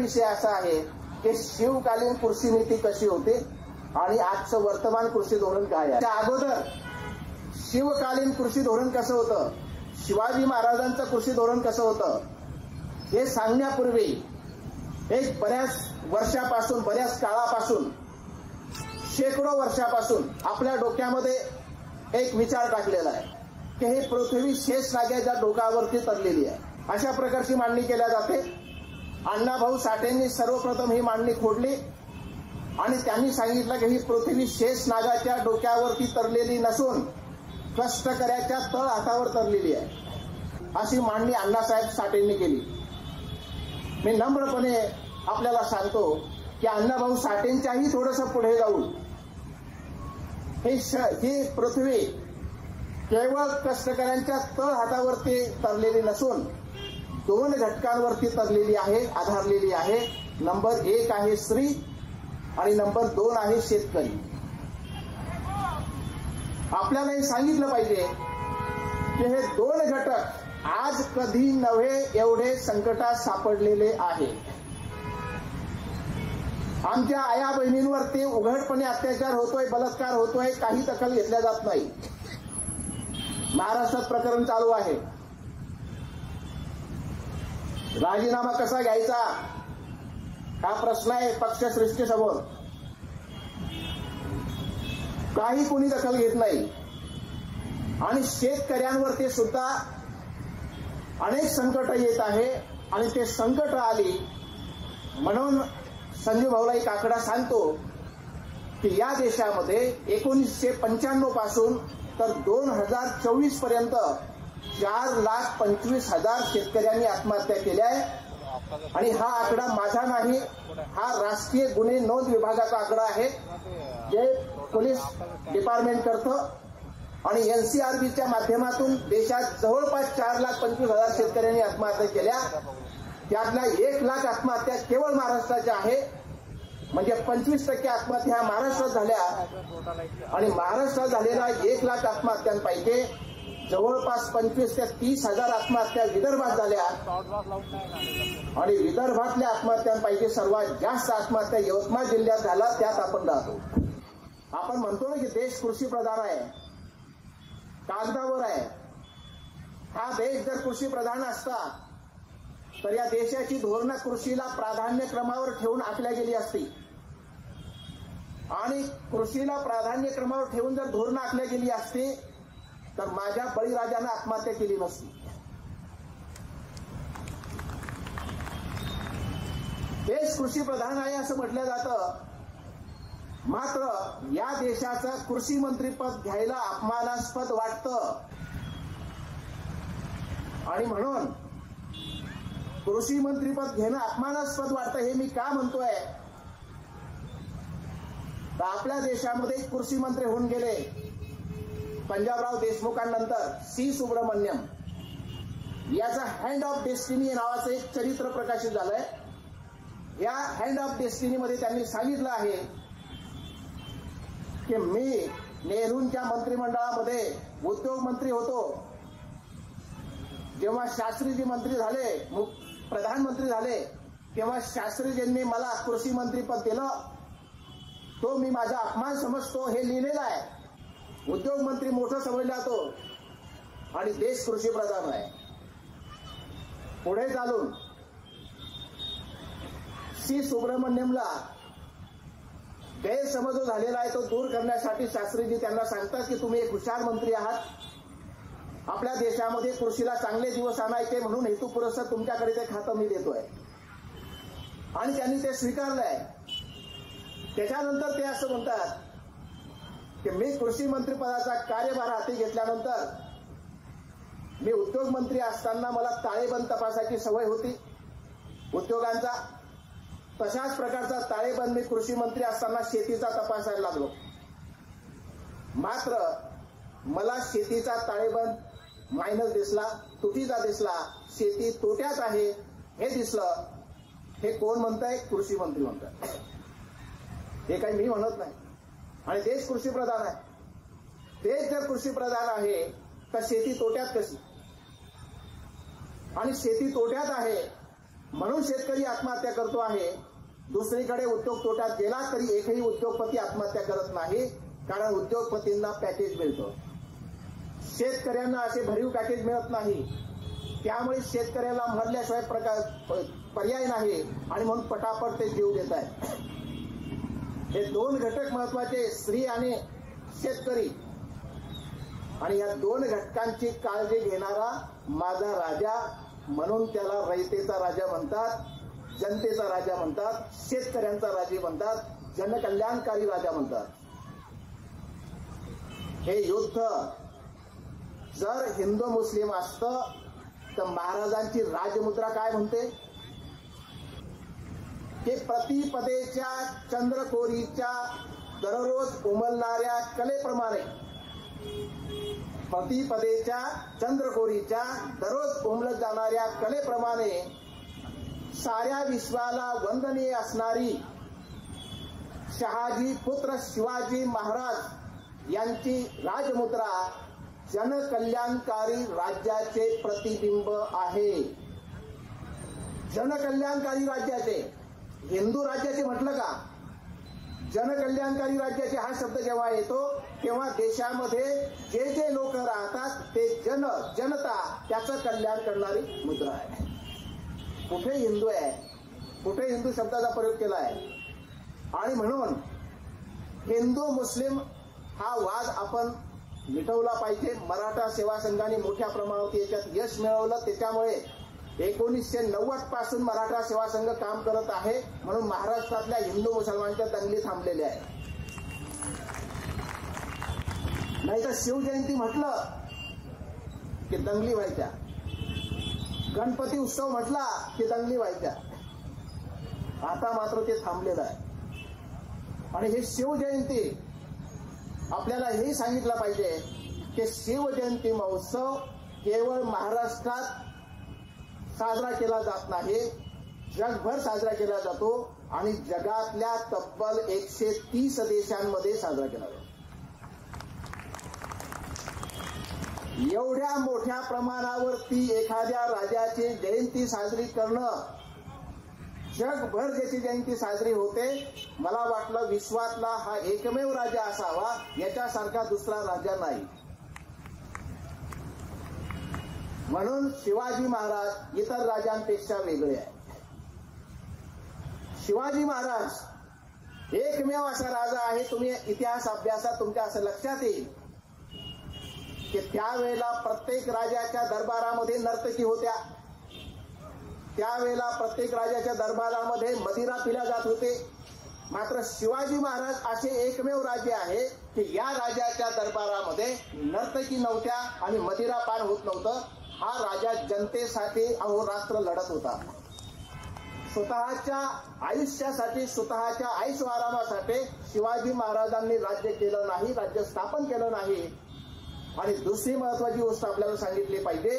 विषय असा आहे की शिवकालीन कृषी नीती कशी होती आणि आजचं वर्तमान कृषी धोरण काय आहे। त्या अगोदर शिवकालीन कृषी धोरण कसं होतं, शिवाजी महाराजांचं कृषी धोरण कसं होतं हे सांगण्यापूर्वी एक बऱ्याच वर्षापासून, बऱ्याच काळापासून, शेकडो वर्षापासून आपल्या डोक्यामध्ये एक विचार टाकलेला आहे की ही पृथ्वी शेषनाग्याच्या डोकावरती तरलेली आहे, अशा प्रकारची मांडणी केल्या जाते। अण्णाभाऊ साठेंनी सर्वप्रथम ही मांडणी खोडली आणि त्यांनी सांगितलं की ही पृथ्वी शेषनागाच्या डोक्यावरती तरलेली नसून कष्टकऱ्याच्या तळ हातावर तरलेली आहे, अशी मांडणी अण्णासाहेब साठेंनी केली। मी नम्रपणे आपल्याला सांगतो की अण्णाभाऊ साठेंच्याही थोडंसं पुढे जाऊन ही पृथ्वी केवळ कष्टकऱ्यांच्या तळ हातावरती तरलेली नसून दोन घटकांवरती तरलेली आहे, आधारलेली आहे। नंबर 1 आहे स्त्री आणि नंबर 2 आहे शेतकरी। आपल्याला हे सांगितलं पाहिजे की हे दोन घटक आज कधी नव्हे एवढे संकटात सापडलेले आहे। आमच्या आया बहिणींवरती उघडपणे अत्याचार होतोय, बलात्कार होतोय, काही दखल घेतल्या जात नाही। महाराष्ट्रात प्रकरण चालू आहे। राजीनामा कसा घ्यायचा हा प्रश्न आहे पक्षश्रेष्ठीसमोर, काही कोणी दखल घेत नाही। आणि शेतकऱ्यांवरती सुद्धा अनेक संकट येत आहे आणि ते संकट आली म्हणून संजू भाऊला एक आकडा सांगतो की या देशामध्ये 1995 पासून तर 2024 पर्यंत 4,25,000 शेतकऱ्यांनी आत्महत्या केल्या आहे। आणि हा आकडा माझा नाही, हा राष्ट्रीय गुन्हे नोंद विभागाचा आकडा आहे जे पोलीस डिपार्टमेंट करतं। आणि एनसीआरबीच्या माध्यमातून देशात जवळपास 4,25,000 शेतकऱ्यांनी आत्महत्या केल्या, त्यातल्या 1,00,000 आत्महत्या केवळ महाराष्ट्राच्या आहे, म्हणजे 25% आत्महत्या ह्या महाराष्ट्रात झाल्या। आणि महाराष्ट्रात झालेल्या 1,00,000 आत्महत्यांपैकी जवळपास 25 ते 30,000 आत्महत्या विदर्भात झाल्या आणि विदर्भातल्या आत्महत्यांपैकी सर्वात जास्त आत्महत्या यवतमाळ जिल्ह्यात झाला, त्यात आपण राहतो। आपण म्हणतो ना की देश कृषी प्रधान आहे, कागदावर आहे। हा देश जर कृषी प्रधान असता तर या देशाची धोरणं कृषीला प्राधान्य क्रमावर ठेवून आखल्या गेली असती आणि कृषीला प्राधान्य क्रमावर ठेवून जर धोरणं आखल्या गेली असती तर माझ्या बळीराजानं आत्महत्या केली नसती। देश कृषी प्रधान आहे असं म्हटलं जातं, मात्र या देशाचं कृषी मंत्रीपद घ्यायला अपमानास्पद वाटतं। आणि म्हणून कृषी मंत्रीपद घेणं अपमानास्पद वाटतं हे मी का म्हणतोय तर आपल्या देशामध्ये कृषी मंत्री होऊन गेले पंजाबराव देशमुखांनंतर सी सुब्रमण्यम, याचा हँड ऑफ डेस्टिनी नावाचं एक चरित्र प्रकाशित झालंय। या हँड ऑफ डेस्टिनीमध्ये त्यांनी सांगितलं आहे की मी नेहरूंच्या मंत्रिमंडळामध्ये उद्योग मंत्री होतो, जेव्हा शास्त्रीजी मंत्री झाले, प्रधानमंत्री झाले, तेव्हा शास्त्रीजींनी मला कृषी मंत्रीपद दिलं, तो मी माझा अपमान समजतो, हे लिहिलेलं आहे। उद्योग मंत्री मोठं समजला तो आणि देश कृषी प्रधान आहे। पुढे चालून सी सुब्रमण्यमला गैरसमज जो झालेला आहे तो दूर करण्यासाठी शास्त्रीजी त्यांना सांगतात की तुम्ही एक हुशार मंत्री आहात, आपल्या देशामध्ये कृषीला चांगले दिवस आणायचे म्हणून हेतुपुरस्सर तुमच्याकडे ते खातं मी देतोय। आणि त्यांनी ते स्वीकारलंय। त्याच्यानंतर ते असं म्हणतात की मी कृषी मंत्रिपदाचा कार्यभार हाती घेतल्यानंतर मी उद्योग मंत्री असताना मला ताळेबंद तपासायची सवय होती उद्योगांचा, तशाच प्रकारचा ताळेबंद मी कृषी मंत्री असताना शेतीचा तपासायला लागलो। मात्र मला शेतीचा ताळेबंद मायनस दिसला, तुटीचा दिसला, शेती तोट्यात आहे हे दिसलं। हे कोण म्हणताय? कृषी मंत्री म्हणताय, हे काही मी म्हणत नाही। आणि देश कृषी प्रधान आहे। देश जर कृषी प्रधान आहे तर शेती तोट्यात कशी? आणि शेती तोट्यात आहे म्हणून शेतकरी आत्महत्या करतो आहे. दुसरीकडे उद्योग तोट्यात गेला तरी एकही उद्योगपती आत्महत्या करत नाही, कारण उद्योगपतींना पॅकेज मिळतं. शेतकऱ्यांना असे भरीव पॅकेज मिळत नाही. त्यामुळे शेतकऱ्याला मरल्याशिवाय पर्याय नाही आणि म्हणून पटापट ते जीव देत आहेत. हे दोन घटक महत्वाचे, स्त्री आणि शेतकरी. आणि या दोन घटकांची काळजी घेणारा माझा राजा, म्हणून त्याला रयतेचा राजा म्हणतात, जनतेचा राजा म्हणतात, शेतकऱ्यांचा राजा म्हणतात, जनकल्याणकारी राजा म्हणतात. हे युद्ध जर हिंदू मुस्लिम असतं तर महाराजांची राजमुद्रा काय म्हणते की प्रतिपदेच्या चंद्रकोरीच्या दररोज उमलणाऱ्या कलेप्रमाणे, प्रतिपदेच्या चंद्रकोरीच्या दररोज उमलत जाणाऱ्या कलेप्रमाणे साऱ्या विश्वाला वंदनीय असणारी शहाजी पुत्र शिवाजी महाराज यांची राजमुद्रा जनकल्याणकारी राज्याचे प्रतिबिंब आहे. जनकल्याणकारी राज्याचे, हिंदू राज्याचे म्हटलं का, जनकल्याणकारी राज्याचे हा शब्द जेव्हा येतो तेव्हा देशामध्ये जे जे लोक राहतात ते जनता त्याचं कल्याण करणारी मुद्रा आहे. कुठे हिंदू आहे, कुठे हिंदू शब्दाचा प्रयोग केला आहे. आणि म्हणून हिंदू मुस्लिम हा वाद आपण मिटवला पाहिजे. मराठा सेवा संघाने मोठ्या प्रमाणात याच्यात यश मिळवलं. त्याच्यामुळे 1990 पासून मराठा सेवा संघ काम करत आहे. म्हणून महाराष्ट्रातल्या हिंदू मुसलमानच्या दंगली थांबलेल्या आहेत. नाही तर शिवजयंती म्हटलं की दंगली व्हायच्या, गणपती उत्सव म्हटला की दंगली व्हायच्या. आता मात्र ते थांबलेलं आहे. आणि हे शिवजयंती आपल्याला हेही सांगितलं पाहिजे की शिवजयंती महोत्सव केवळ महाराष्ट्रात साजरा केला जात नाही, जगभर साजरा केला जातो आणि जगातल्या तब्बल 130 देशांमध्ये साजरा केला जातो. एवढ्या मोठ्या प्रमाणावरती एखाद्या राजाची जयंती साजरी करणं, जगभर ज्याची जयंती साजरी होते, मला वाटलं विश्वातला हा एकमेव राजा असावा, याच्यासारखा दुसरा राजा नाही. म्हणून शिवाजी महाराज इतर राजांपेक्षा वेगळे आहेत. शिवाजी महाराज एकमेव असा राजा आहे, तुम्ही इतिहास अभ्यासात तुमच्या असं लक्षात येईल की त्यावेळेला प्रत्येक राजाच्या दरबारामध्ये नर्तकी होत्या. त्यावेळेला प्रत्येक राजाच्या दरबारामध्ये मदिरा पिल्या जात होते. मात्र शिवाजी महाराज असे एकमेव राजे आहे की या राजाच्या दरबारामध्ये नर्तकी नव्हत्या आणि मदिरा पान होत नव्हतं. हा राजा जनतेसाठी अहोरात्र लढत होता. स्वतःच्या आयुष्यासाठी, स्वतःच्या ऐश आरामासाठी शिवाजी महाराजांनी राज्य केलं नाही, राज्य स्थापन केलं नाही. आणि दुसरी महत्वाची गोष्ट आपल्याला सांगितली पाहिजे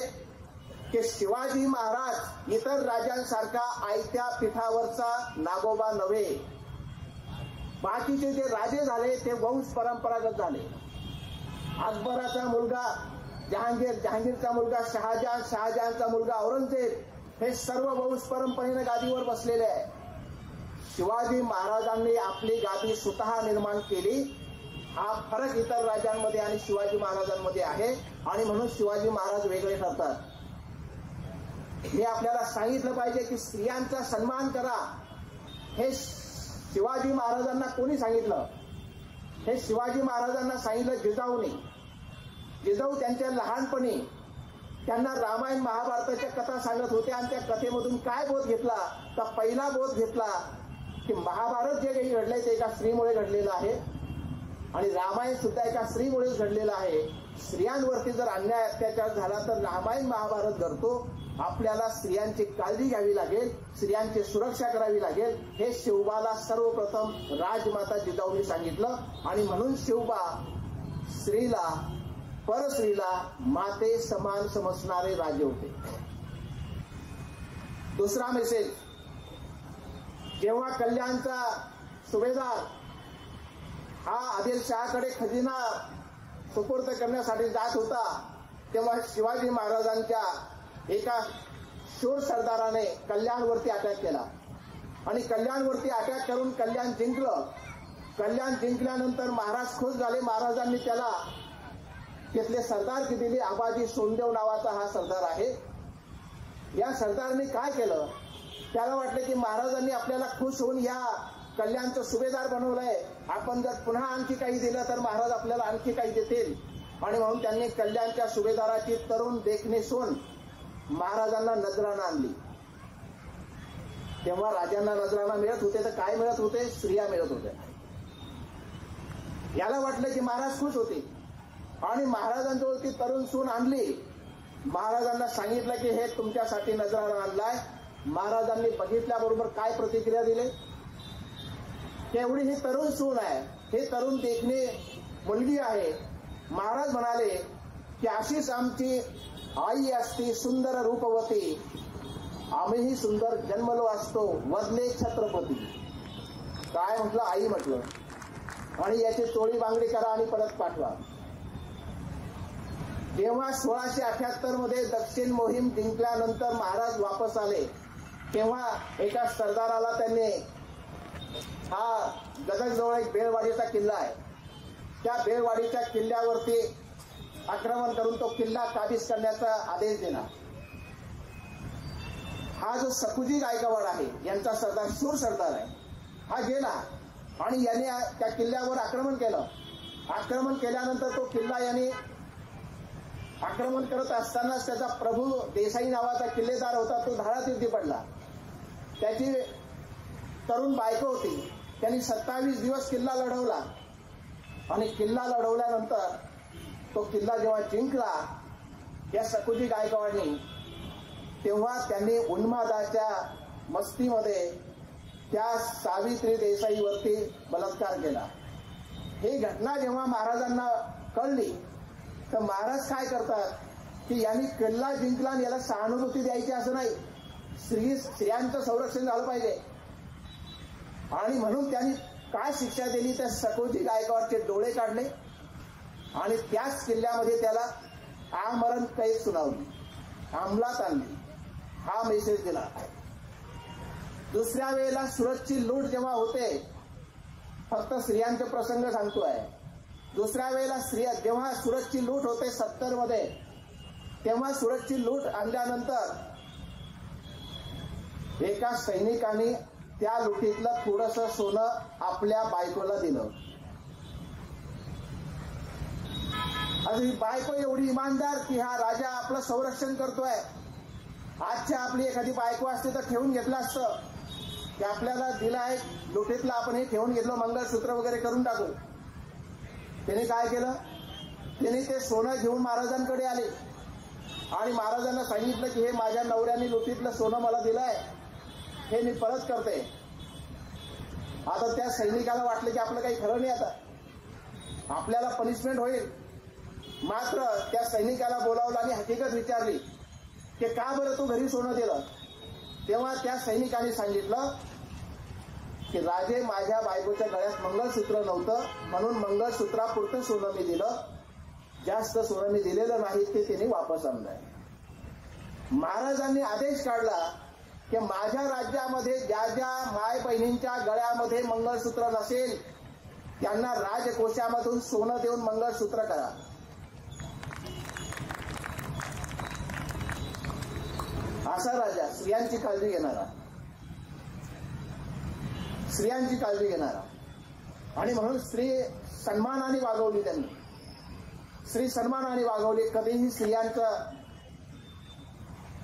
की शिवाजी महाराज इतर राजांसारखा आयत्या पिठावरचा नागोबा नव्हे. बाकीचे जे राजे झाले ते वंश परंपरागत झाले. अकबराचा मुलगा जहांगीर, जहांगीरचा मुलगा शहाजहान, शहाजहानचा मुलगा औरंगजेब, हे सर्व वंश परंपरेने गादीवर बसलेले आहे. शिवाजी महाराजांनी आपली गादी स्वतः निर्माण केली. हा फरक इतर राजांमध्ये आणि शिवाजी महाराजांमध्ये आहे आणि म्हणून शिवाजी महाराज वेगळे ठरतात. हे आपल्याला सांगितलं पाहिजे की स्त्रियांचा सन्मान करा. हे शिवाजी महाराजांना कोणी सांगितलं? हे शिवाजी महाराजांना सांगितलं जिजाऊने. जिजाऊ त्यांच्या लहानपणी त्यांना रामायण महाभारताच्या कथा सांगत होत्या आणि त्या कथेमधून काय बोध घेतला? तर पहिला बोध घेतला की महाभारत जे काही घडलंय ते एका स्त्रीमुळे घडलेलं आहे आणि रामायण सुद्धा एका स्त्रीमुळेच घडलेलं आहे. स्त्रियांवरती जर अन्याय अत्याचार झाला तर रामायण महाभारत घडतो. आपल्याला स्त्रियांची काळजी घ्यावी लागेल, स्त्रियांची सुरक्षा करावी लागेल. हे शिवबाला सर्वप्रथम राजमाता जिजाऊंनी सांगितलं आणि म्हणून शिवबा स्त्रीला, परस्त्रीला माते समान समजणारे राजे होते. दुसरा मेसेज, जेव्हा कल्याणचा सुभेदार हा आदिलशहाकडे खजिना सुपूर्द करण्यासाठी जात होता तेव्हा शिवाजी महाराजांच्या एका शूर सरदाराने कल्याणवरती अटॅक केला आणि कल्याणवरती अटॅक करून कल्याण जिंकलं. कल्याण जिंकल्यानंतर महाराज खुश झाले. महाराजांनी त्याला तिथले सरदारकी दिली. आबाजी सोनदेव नावाचा हा सरदार आहे. या सरदारने काय केलं, त्याला वाटलं की महाराजांनी आपल्याला खुश होऊन या कल्याणचं सुभेदार बनवलंय, आपण जर पुन्हा आणखी काही दिलं तर महाराज आपल्याला आणखी काही देतील. आणि म्हणून त्यांनी कल्याणच्या सुभेदाराची तरुण देखणी सून महाराजांना नजराणा आणली. तेव्हा राजांना नजराणा मिळत होते तर काय मिळत होते, स्त्रिया मिळत होत्या. याला वाटलं की महाराज खुश होते आणि महाराजांजवळ ती तरुण सून आणली. महाराजांना सांगितलं की हे तुमच्यासाठी नजराणा आणलाय. महाराजांनी बघितल्याबरोबर काय प्रतिक्रिया दिली, तेवढी ही तरुण सून आहे, हे तरुण देखणे मुलगी आहे. महाराज म्हणाले की अशीच आमची आई असती सुंदर रूपवती, आम्हीही सुंदर जन्मलो असतो वदले छत्रपती. काय म्हटलं, आई म्हटलं. आणि याची चोळी बांगडी करा आणि परत पाठवा. जेव्हा 1678 मध्ये दक्षिण मोहीम जिंकल्यानंतर महाराज वापस आले, तेव्हा एका सरदाराला त्यांनी, हा गदगजवळ एक बेळवाडीचा किल्ला आहे, त्या बेळवाडीच्या किल्ल्यावरती आक्रमण करून तो किल्ला काबीज करण्याचा आदेश दिला. हा जो सकुजी गायकवाड आहे यांचा सरदार, शूर सरदार आहे, हा गेला आणि याने त्या किल्ल्यावर आक्रमण केलं. आक्रमण केल्यानंतर तो किल्ला याने आक्रमण करत असतानाच त्याचा प्रभू देसाई नावाचा किल्लेदार होता, तो धारातीर्थी पडला. त्याची तरुण बायको होती, त्यांनी 27 दिवस किल्ला लढवला आणि किल्ला लढवल्यानंतर तो किल्ला जेव्हा जिंकला या सकुजी गायकवाडनी, तेव्हा त्यांनी उन्मादाच्या मस्तीमध्ये त्या सावित्री देसाईवरती बलात्कार केला. ही घटना जेव्हा महाराजांना कळली तर महाराज काय करतात की यांनी किल्ला जिंकला आणि याला सहानुभूती द्यायची असं नाही, स्त्रियांचं संरक्षण झालं पाहिजे. आणि म्हणून त्यांनी काय शिक्षा दिली, त्या सकुजी गायकवाडचे डोळे काढले आणि त्याच किल्ल्यामध्ये त्याला आमरण कैद सुनावली, अंमलात आणली, हा मेसेज दिला. दुसऱ्या वेळेला सुरतची लूट जेव्हा होते, फक्त स्त्रियांचे प्रसंग सांगतोय, दुसऱ्या वेळेला स्त्रिया जेव्हा सुरतची लूट होते 70 मध्ये, तेव्हा सुरतची लूट आणल्यानंतर एका सैनिकाने त्या लुटीतलं थोडंसं सोनं आपल्या बायकोला दिलं. आणि बायको एवढी इमानदार की हा राजा आपलं संरक्षण करतोय. आजच्या आपली एखादी बायको असते तर ठेवून घेतलं असतं की आपल्याला दिलं आहे लुटीतलं, आपण हे ठेवून घेतलं, मंगळसूत्र वगैरे करून टाकू. त्याने काय केलं, त्याने ते सोनं घेऊन महाराजांकडे आले आणि महाराजांना सांगितलं की हे माझ्या नवऱ्याने लुटीतलं सोनं मला दिलंय, हे मी परत करते. आता त्या सैनिकाला वाटलं की आपलं काही खरं नाही, आता आपल्याला पनिशमेंट होईल. मात्र त्या सैनिकाला बोलावलं आणि हकीकत विचारली की का बरं तू घरी सोनं दिलं. तेव्हा त्या सैनिकाने सांगितलं की राजे, माझ्या बायकोच्या गळ्यात मंगळसूत्र नव्हतं म्हणून मंगळसूत्रापुरतं सोनं मी दिलं, जास्त सोनं मी दिलेलं नाही, ते तिने वापस आणलंय. महाराजांनी आदेश काढला की माझ्या राज्यामध्ये ज्या ज्या माय बहिणींच्या गळ्यामध्ये मंगळसूत्र नसेल त्यांना राजकोषामधून सोनं देऊन मंगळसूत्र करा. असा राजा, स्त्रियांची काळजी घेणारा, स्त्रियांची काळजी घेणारा. आणि म्हणून स्त्री सन्मानाने वागवली, त्यांनी स्त्री सन्मानाने वागवली. कधीही स्त्रियांचं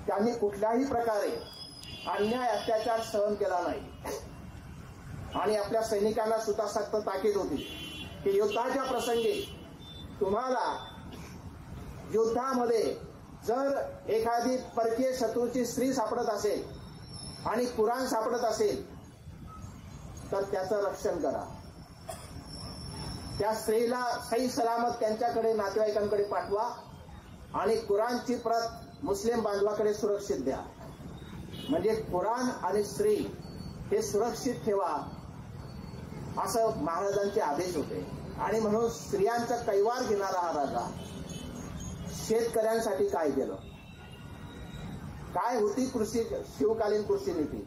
त्यांनी कुठल्याही प्रकारे अन्याय अत्याचार सहन केला नाही. आणि आपल्या सैनिकांना सुद्धा सक्त ताकीद होती की युद्धाच्या प्रसंगी तुम्हाला युद्धामध्ये जर एखादी परकीय शत्रूची स्त्री सापडत असेल आणि कुराण सापडत असेल तर त्याचं रक्षण करा. त्या स्त्रीला सही सलामत त्यांच्याकडे नातेवाईकांकडे पाठवा आणि कुराणची प्रत मुस्लिम बांधवाकडे सुरक्षित द्या. म्हणजे कुराण आणि स्त्री हे सुरक्षित ठेवा, असं महाराजांचे आदेश होते. आणि म्हणून स्त्रियांचा कैवार घेणारा हा राजा शेतकऱ्यांसाठी काय केलं, काय होती शिवकालीन कृषी नीती,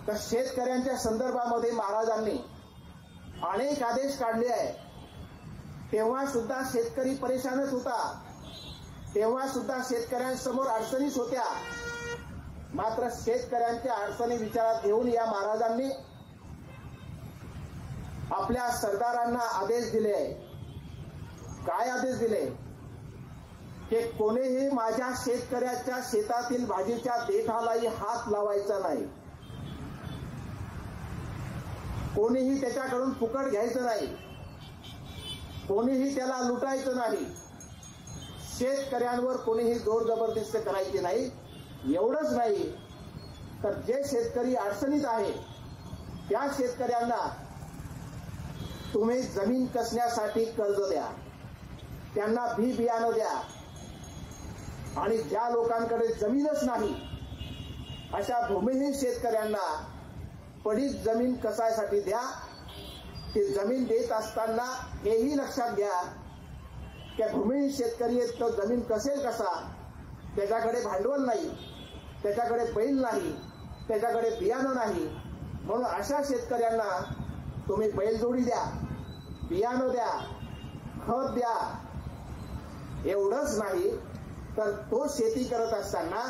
तर शेतकऱ्यांच्या संदर्भामध्ये महाराजांनी अनेक आदेश काढले आहे. तेव्हा सुद्धा शेतकरी परेशानच होता, तेव्हा सुद्धा शेतकऱ्यांसमोर अडचणीच होत्या. मात्र शेतकऱ्यांच्या अडचणी विचारात घेऊन या महाराजांनी आपल्या सरदारांना आदेश दिले. काय आदेश दिले की कोणीही माझ्या शेतकऱ्याच्या शेतातील भाजीच्या देठालाही हात लावायचा नाही, कोणीही त्याच्याकडून फुकट घ्यायचं नाही, कोणीही त्याला लुटायचं नाही, शेतकऱ्यांवर कोणीही जोर जबरदस्ती करायची नाही. एवढंच नाही तर जे शेतकरी अडचणीत आहे त्या शेतकऱ्यांना तुम्ही जमीन कसण्यासाठी कर्ज द्या, त्यांना बियाणं द्या, आणि ज्या लोकांकडे जमीनच नाही अशा भूमिहीन शेतकऱ्यांना पडीक जमीन कसायसाठी द्या. ती जमीन देत असताना हेही लक्षात घ्या की भूमिहीन शेतकरी तो जमीन कसेल कसा, त्याच्याकडे भांडवल नाही, त्याच्याकडे बैल नाही, त्याच्याकडे बियाणं नाही. म्हणून अशा शेतकऱ्यांना तुम्ही बैलजोडी द्या, बियाणं द्या, खत द्या. एवढंच नाही तर तो शेती करत असताना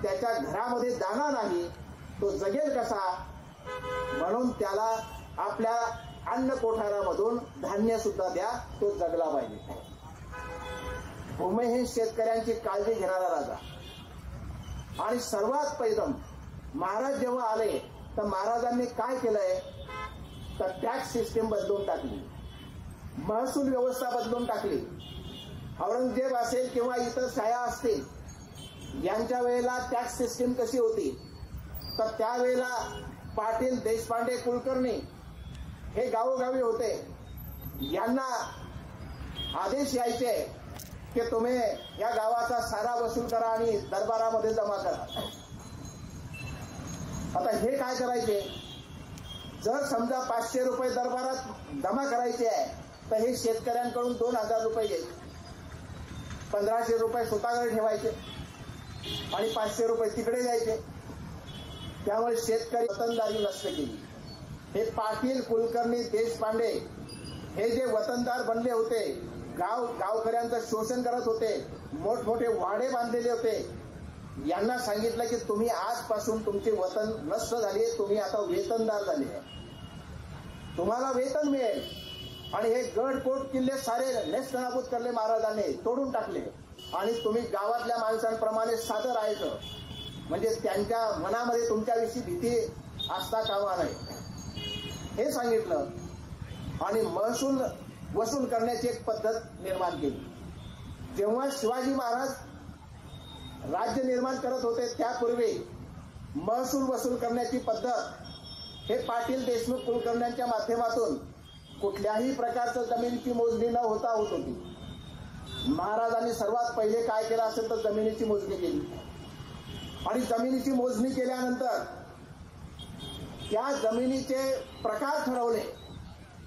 त्याच्या घरामध्ये दाणा नाही, तो जगेल कसा, म्हणून त्याला आपल्या अन्न कोठारामधून धान्य सुद्धा द्या, तो जगला पाहिजे. भूमिहीन शेतकऱ्यांची काळजी घेणारा राजा. आणि सर्वात पहिलं महाराज जेव्हा आले तर महाराजांनी काय केलंय तर टॅक्स सिस्टीम बदलून टाकली, महसूल व्यवस्था बदलून टाकली. औरंगजेब असेल किंवा इतर शाया असतील यांच्या वेळेला टॅक्स सिस्टीम कशी होती तर त्यावेळेला पाटील, देशपांडे, कुलकर्णी हे गावोगावी होते. यांना आदेश यायचे की तुम्ही या गावाचा सारा वसूल करा आणि दरबारामध्ये जमा करा. आता हे काय करायचे, जर समजा 500 रुपये दरबारात जमा करायचे आहे तर हे शेतकऱ्यांकडून 2000 रुपये घ्यायचे, 1500 रुपये स्वतःकडे ठेवायचे आणि 500 रुपये तिकडे द्यायचे. त्यामुळे शेतकरी वतनदारी नष्ट केली. हे पाटील, कुलकर्णी, देशपांडे हे जे वतनदार बनले होते, गावकऱ्यांचं शोषण करत होते, मोठमोठे वाडे बांधलेले होते, यांना सांगितलं की तुम्ही आजपासून तुमचे वतन नष्ट झाले, तुम्ही आता वेतनदार झाले, तुम्हाला वेतन मिळेल. आणि हे गड कोट किल्ले सारे नेस्तनाबूत करले महाराजांनी, तोडून टाकले आणि तुम्ही गावातल्या माणसांप्रमाणे सादर राहायचं, म्हणजे त्यांच्या मनामध्ये तुमच्याविषयी भीती असता कामा नये हे सांगितलं. आणि महसूल वसूल करण्याची एक पद्धत निर्माण केली. जेव्हा शिवाजी महाराज राज्य निर्माण करत होते त्यापूर्वी महसूल वसूल करण्याची पद्धत हे पाटील, देशमुख, कुलकर्ण्यांच्या माध्यमातून कुठल्याही प्रकारचं जमिनीची मोजणी न होता होत होती. महाराजांनी सर्वात पहिले काय केलं असेल तर जमिनीची मोजणी केली. आणि जमिनीची मोजणी केल्यानंतर त्या जमिनीचे प्रकार ठरवले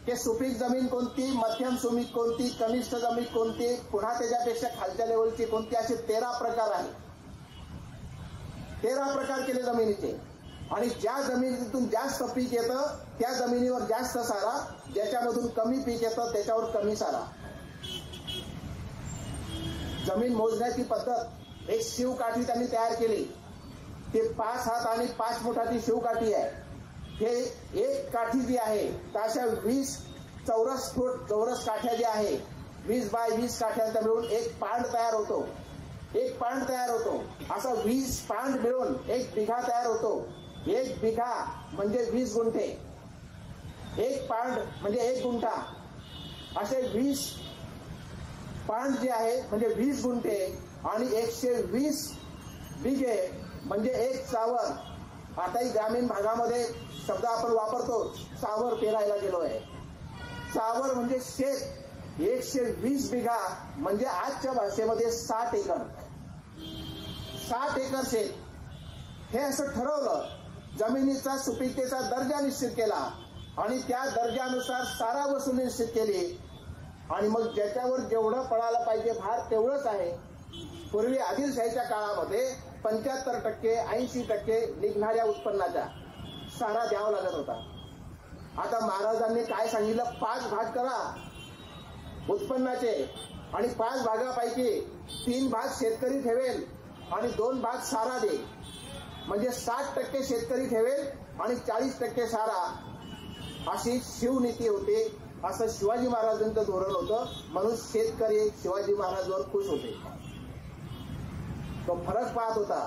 की सुपीक जमीन कोणती, मध्यम सुपीक कोणती, कनिष्ठ जमीन कोणती, पुन्हा त्याच्यापेक्षा खालच्या लेवलची कोणती, असे 13 प्रकार आहेत. 13 प्रकार केले जमिनीचे. आणि ज्या जमिनीतून जास्त पीक येतं त्या जमिनीवर जास्त सारा, ज्याच्यामधून कमी पीक येतं त्याच्यावर कमी सारा. जमीन मोजण्याची पद्धत एक शिवकाठी त्यांनी तयार केली. ते 5 हात आणि 5 फुटाची शिवकाठी आहे. हे एक काठी जी आहे तर अशा 20 चौरस काठ्या ज्या आहे, 20 बाय 20 काठ्यांचा मिळून एक पांड तयार होतो. एक पांड तयार होतो. असा 20 पांड मिळून एक बिघा तयार होतो. एक बिघा म्हणजे 20 गुंठे, एक पांड म्हणजे 1 गुंठा. असे 20 पांड जे आहे म्हणजे 20 गुंठे आणि 120 बिघे म्हणजे 1 चावर. आताही ग्रामीण भागामध्ये शब्द आपण वापरतो, चावर पेरायला गेलोय. चावर म्हणजे शेत. 120 बिघा म्हणजे आजच्या भाषेमध्ये 60 एकर. 60 एकर शेत. हे असं ठरवलं, जमिनीचा सुपीकतेचा दर्जा निश्चित केला आणि त्या दर्जानुसार सारा वसूली निश्चित केली. आणि मग ज्याच्यावर जेवढं पडायला पाहिजे भार तेवढंच आहे. पूर्वी आदिलशाहीच्या काळामध्ये 75% 80% निघणाऱ्या उत्पन्नाचा सारा द्यावा लागत होता. आता महाराजांनी काय सांगितलं, 5 भाग करा उत्पन्नाचे आणि 5 भागापैकी 3 भाग शेतकरी ठेवेल आणि 2 भाग सारा दे. म्हणजे 60% शेतकरी ठेवेल आणि 40% सारा, अशी शिवनीती होती. असं शिवाजी महाराजांचं धोरण होतं. म्हणून शेतकरी शिवाजी महाराजांवर खुश होते. तो फरक पाहत होता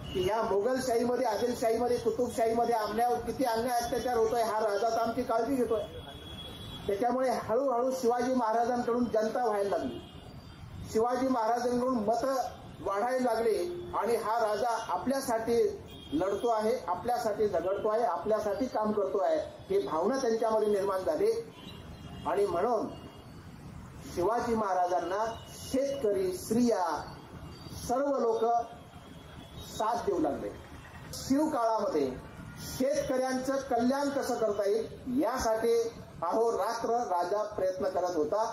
की या मोगलशाहीमध्ये, आदिलशाहीमध्ये, कुतुबशाहीमध्ये आपल्यावर किती अन्याय अत्याचार होतोय. हा राजा तर आमची काळजी घेतोय. त्याच्यामुळे हळूहळू शिवाजी महाराजांकडून जनता व्हायला लागली. शिवाजी महाराजांकडून मतं वाढायला लागली आणि हा राजा आपल्यासाठी लढतो आहे, आपल्यासाठी झगडतो आहे, आपल्यासाठी काम करतो आहे, ही भावना त्यांच्यामध्ये निर्माण झाली. आणि म्हणून शिवाजी महाराजांना शेतकरी, स्त्रिया, सर्व लोक साथ देऊ लागले. शिवकाळामध्ये शेतकऱ्यांचं कल्याण कसं करता येईल यासाठी अहोरात्र राजा प्रयत्न करत होता.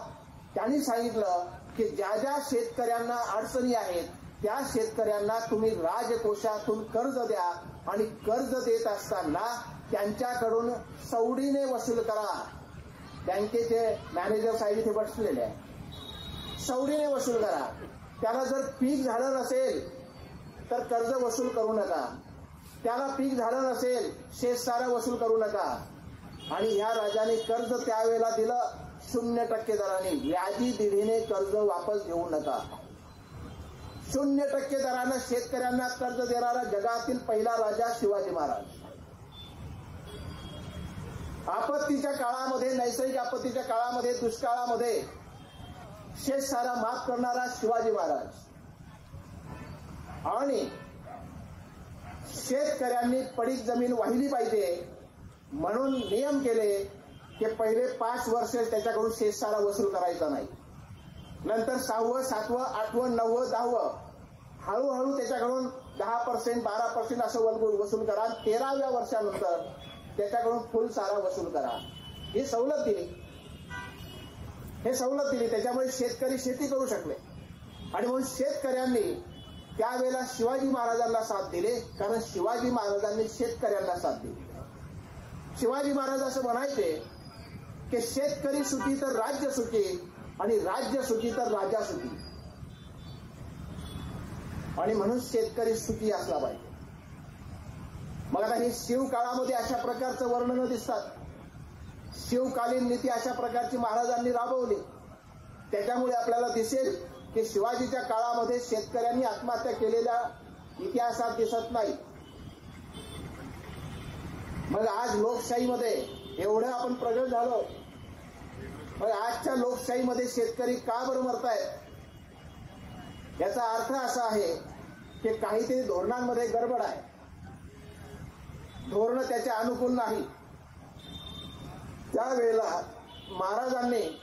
त्यांनी सांगितलं की ज्या ज्या शेतकऱ्यांना अडचणी आहेत त्या शेतकऱ्यांना तुम्ही राजकोषातून कर्ज द्या आणि कर्ज देत असताना त्यांच्याकडून सवडीने वसूल करा. बँकेचे मॅनेजर साहेब इथे बसलेले आहे. सवडीने वसूल करा. त्याला जर पीक झालं नसेल तर कर्ज वसूल करू नका. त्याला पीक झालं नसेल शेतसारा वसूल करू नका. आणि ह्या राजाने कर्ज त्यावेळेला दिलं 0% दराने. व्याजी दीडीने कर्ज वापस घेऊ नका. 0% दरानं शेतकऱ्यांना कर्ज देणारा जगातील पहिला राजा शिवाजी महाराज. आपत्तीच्या काळामध्ये, नैसर्गिक आपत्तीच्या काळामध्ये, दुष्काळामध्ये शेतसारा माफ करणारा शिवाजी महाराज. आणि शेतकऱ्यांनी पडीक जमीन वाहिली पाहिजे म्हणून नियम केले की पहिले 5 वर्ष त्याच्याकडून शेतसारा वसूल करायचा नाही. नंतर 6वं, 7वं, 8वं, 9वं, 10वं हळूहळू त्याच्याकडून 10%, 12% असं वसूल करा. 13व्या वर्षानंतर त्याच्याकडून फुल सारा वसूल करा. ही सवलत दिली. त्याच्यामुळे शेतकरी शेती करू शकले. आणि म्हणून शेतकऱ्यांनी त्यावेळेला शिवाजी महाराजांना साथ दिली. कारण शिवाजी महाराजांनी शेतकऱ्यांना साथ दिली. शिवाजी महाराज असं म्हणायचे की शेतकरी सुखी तर राज्य सुखी आणि राज्य सुखी तर राजा सुखी. आणि म्हणून शेतकरी सुखी असला पाहिजे. मग आता हे शिवकाळामध्ये अशा प्रकारचं वर्णन दिसतात. शिवकालीन नीती अशा प्रकारची महाराजांनी राबवली. त्याच्यामुळे आपल्याला दिसेल की शिवाजीच्या काळामध्ये शेतकऱ्यांनी आत्महत्या केलेल्या इतिहासात दिसत नाही. मग आज लोकशाहीमध्ये एवढं आपण प्रगत झालो, मग आजच्या लोकशाहीमध्ये शेतकरी का बरं मरतायत? याचा अर्थ असा आहे की काहीतरी धोरणांमध्ये गडबड आहे. धोरण त्याच्या अनुकूल नाही. त्यावेळेला महाराजांनी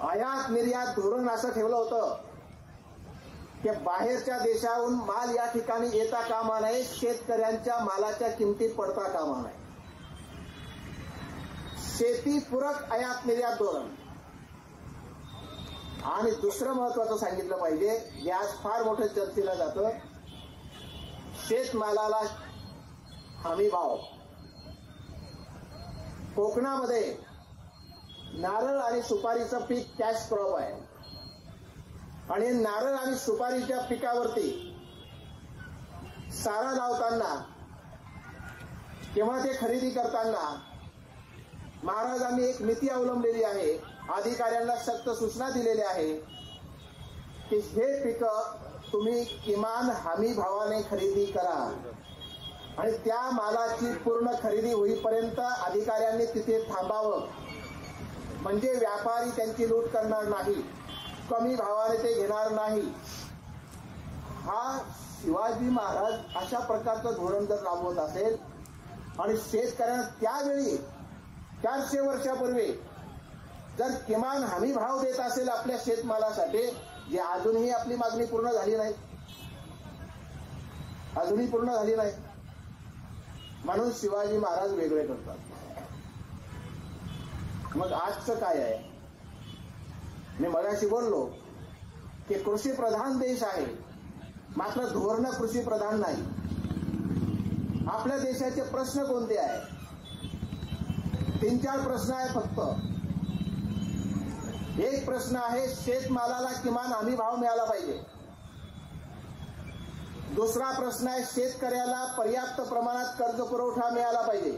आयात निर्यात धोरण असं ठेवलं होतं की बाहेरच्या देशाहून माल या ठिकाणी येता कामा नये, शेतकऱ्यांच्या मालाच्या किमती पडता कामा नये. शेतीपूरक आयात निर्यात धोरण. आणि दुसरं महत्वाचं सांगितलं पाहिजे, जे आज फार मोठं चर्चेला जातं, शेतमालाला हमी भाव. कोकणामध्ये नारळ आणि सुपारीचं पीक कॅश क्रॉप आहे. आणि नारळ आणि सुपारीच्या पिकावरती सारा लावताना किंवा ते खरेदी करताना महाराजांनी एक नीती अवलंबलेली आहे. अधिकाऱ्यांना सक्त सूचना दिलेल्या आहे की हे पिकं तुम्ही किमान हमी भावाने खरेदी करा. आणि त्या मालाची पूर्ण खरेदी होईपर्यंत अधिकाऱ्यांनी तिथे थांबावं. म्हणजे व्यापारी त्यांची लूट करणार नाही, कमी भावाने ते घेणार नाही. हा शिवाजी महाराज अशा प्रकारचं धोरण जर राबवत असेल आणि शेतकऱ्यांना त्यावेळी 400 वर्षापूर्वी जर किमान हमी भाव देत असेल आपल्या शेतमालासाठी, जे अजूनही आपली मागणी पूर्ण झाली नाही, अजूनही पूर्ण झाली नाही, म्हणून शिवाजी महाराज वेगळे करतात. मग आजचं काय आहे? मी मगाशी बोललो की कृषी प्रधान देश आहे. मात्र धोरण कृषी प्रधान नाही. आपल्या देशाचे प्रश्न कोणते आहेत? 3-4 प्रश्न आहे फक्त. एक प्रश्न आहे शेतमालाला किमान हमी भाव मिळाला पाहिजे. दुसरा प्रश्न आहे शेतकऱ्याला पर्याप्त प्रमाणात कर्ज पुरवठा मिळाला पाहिजे.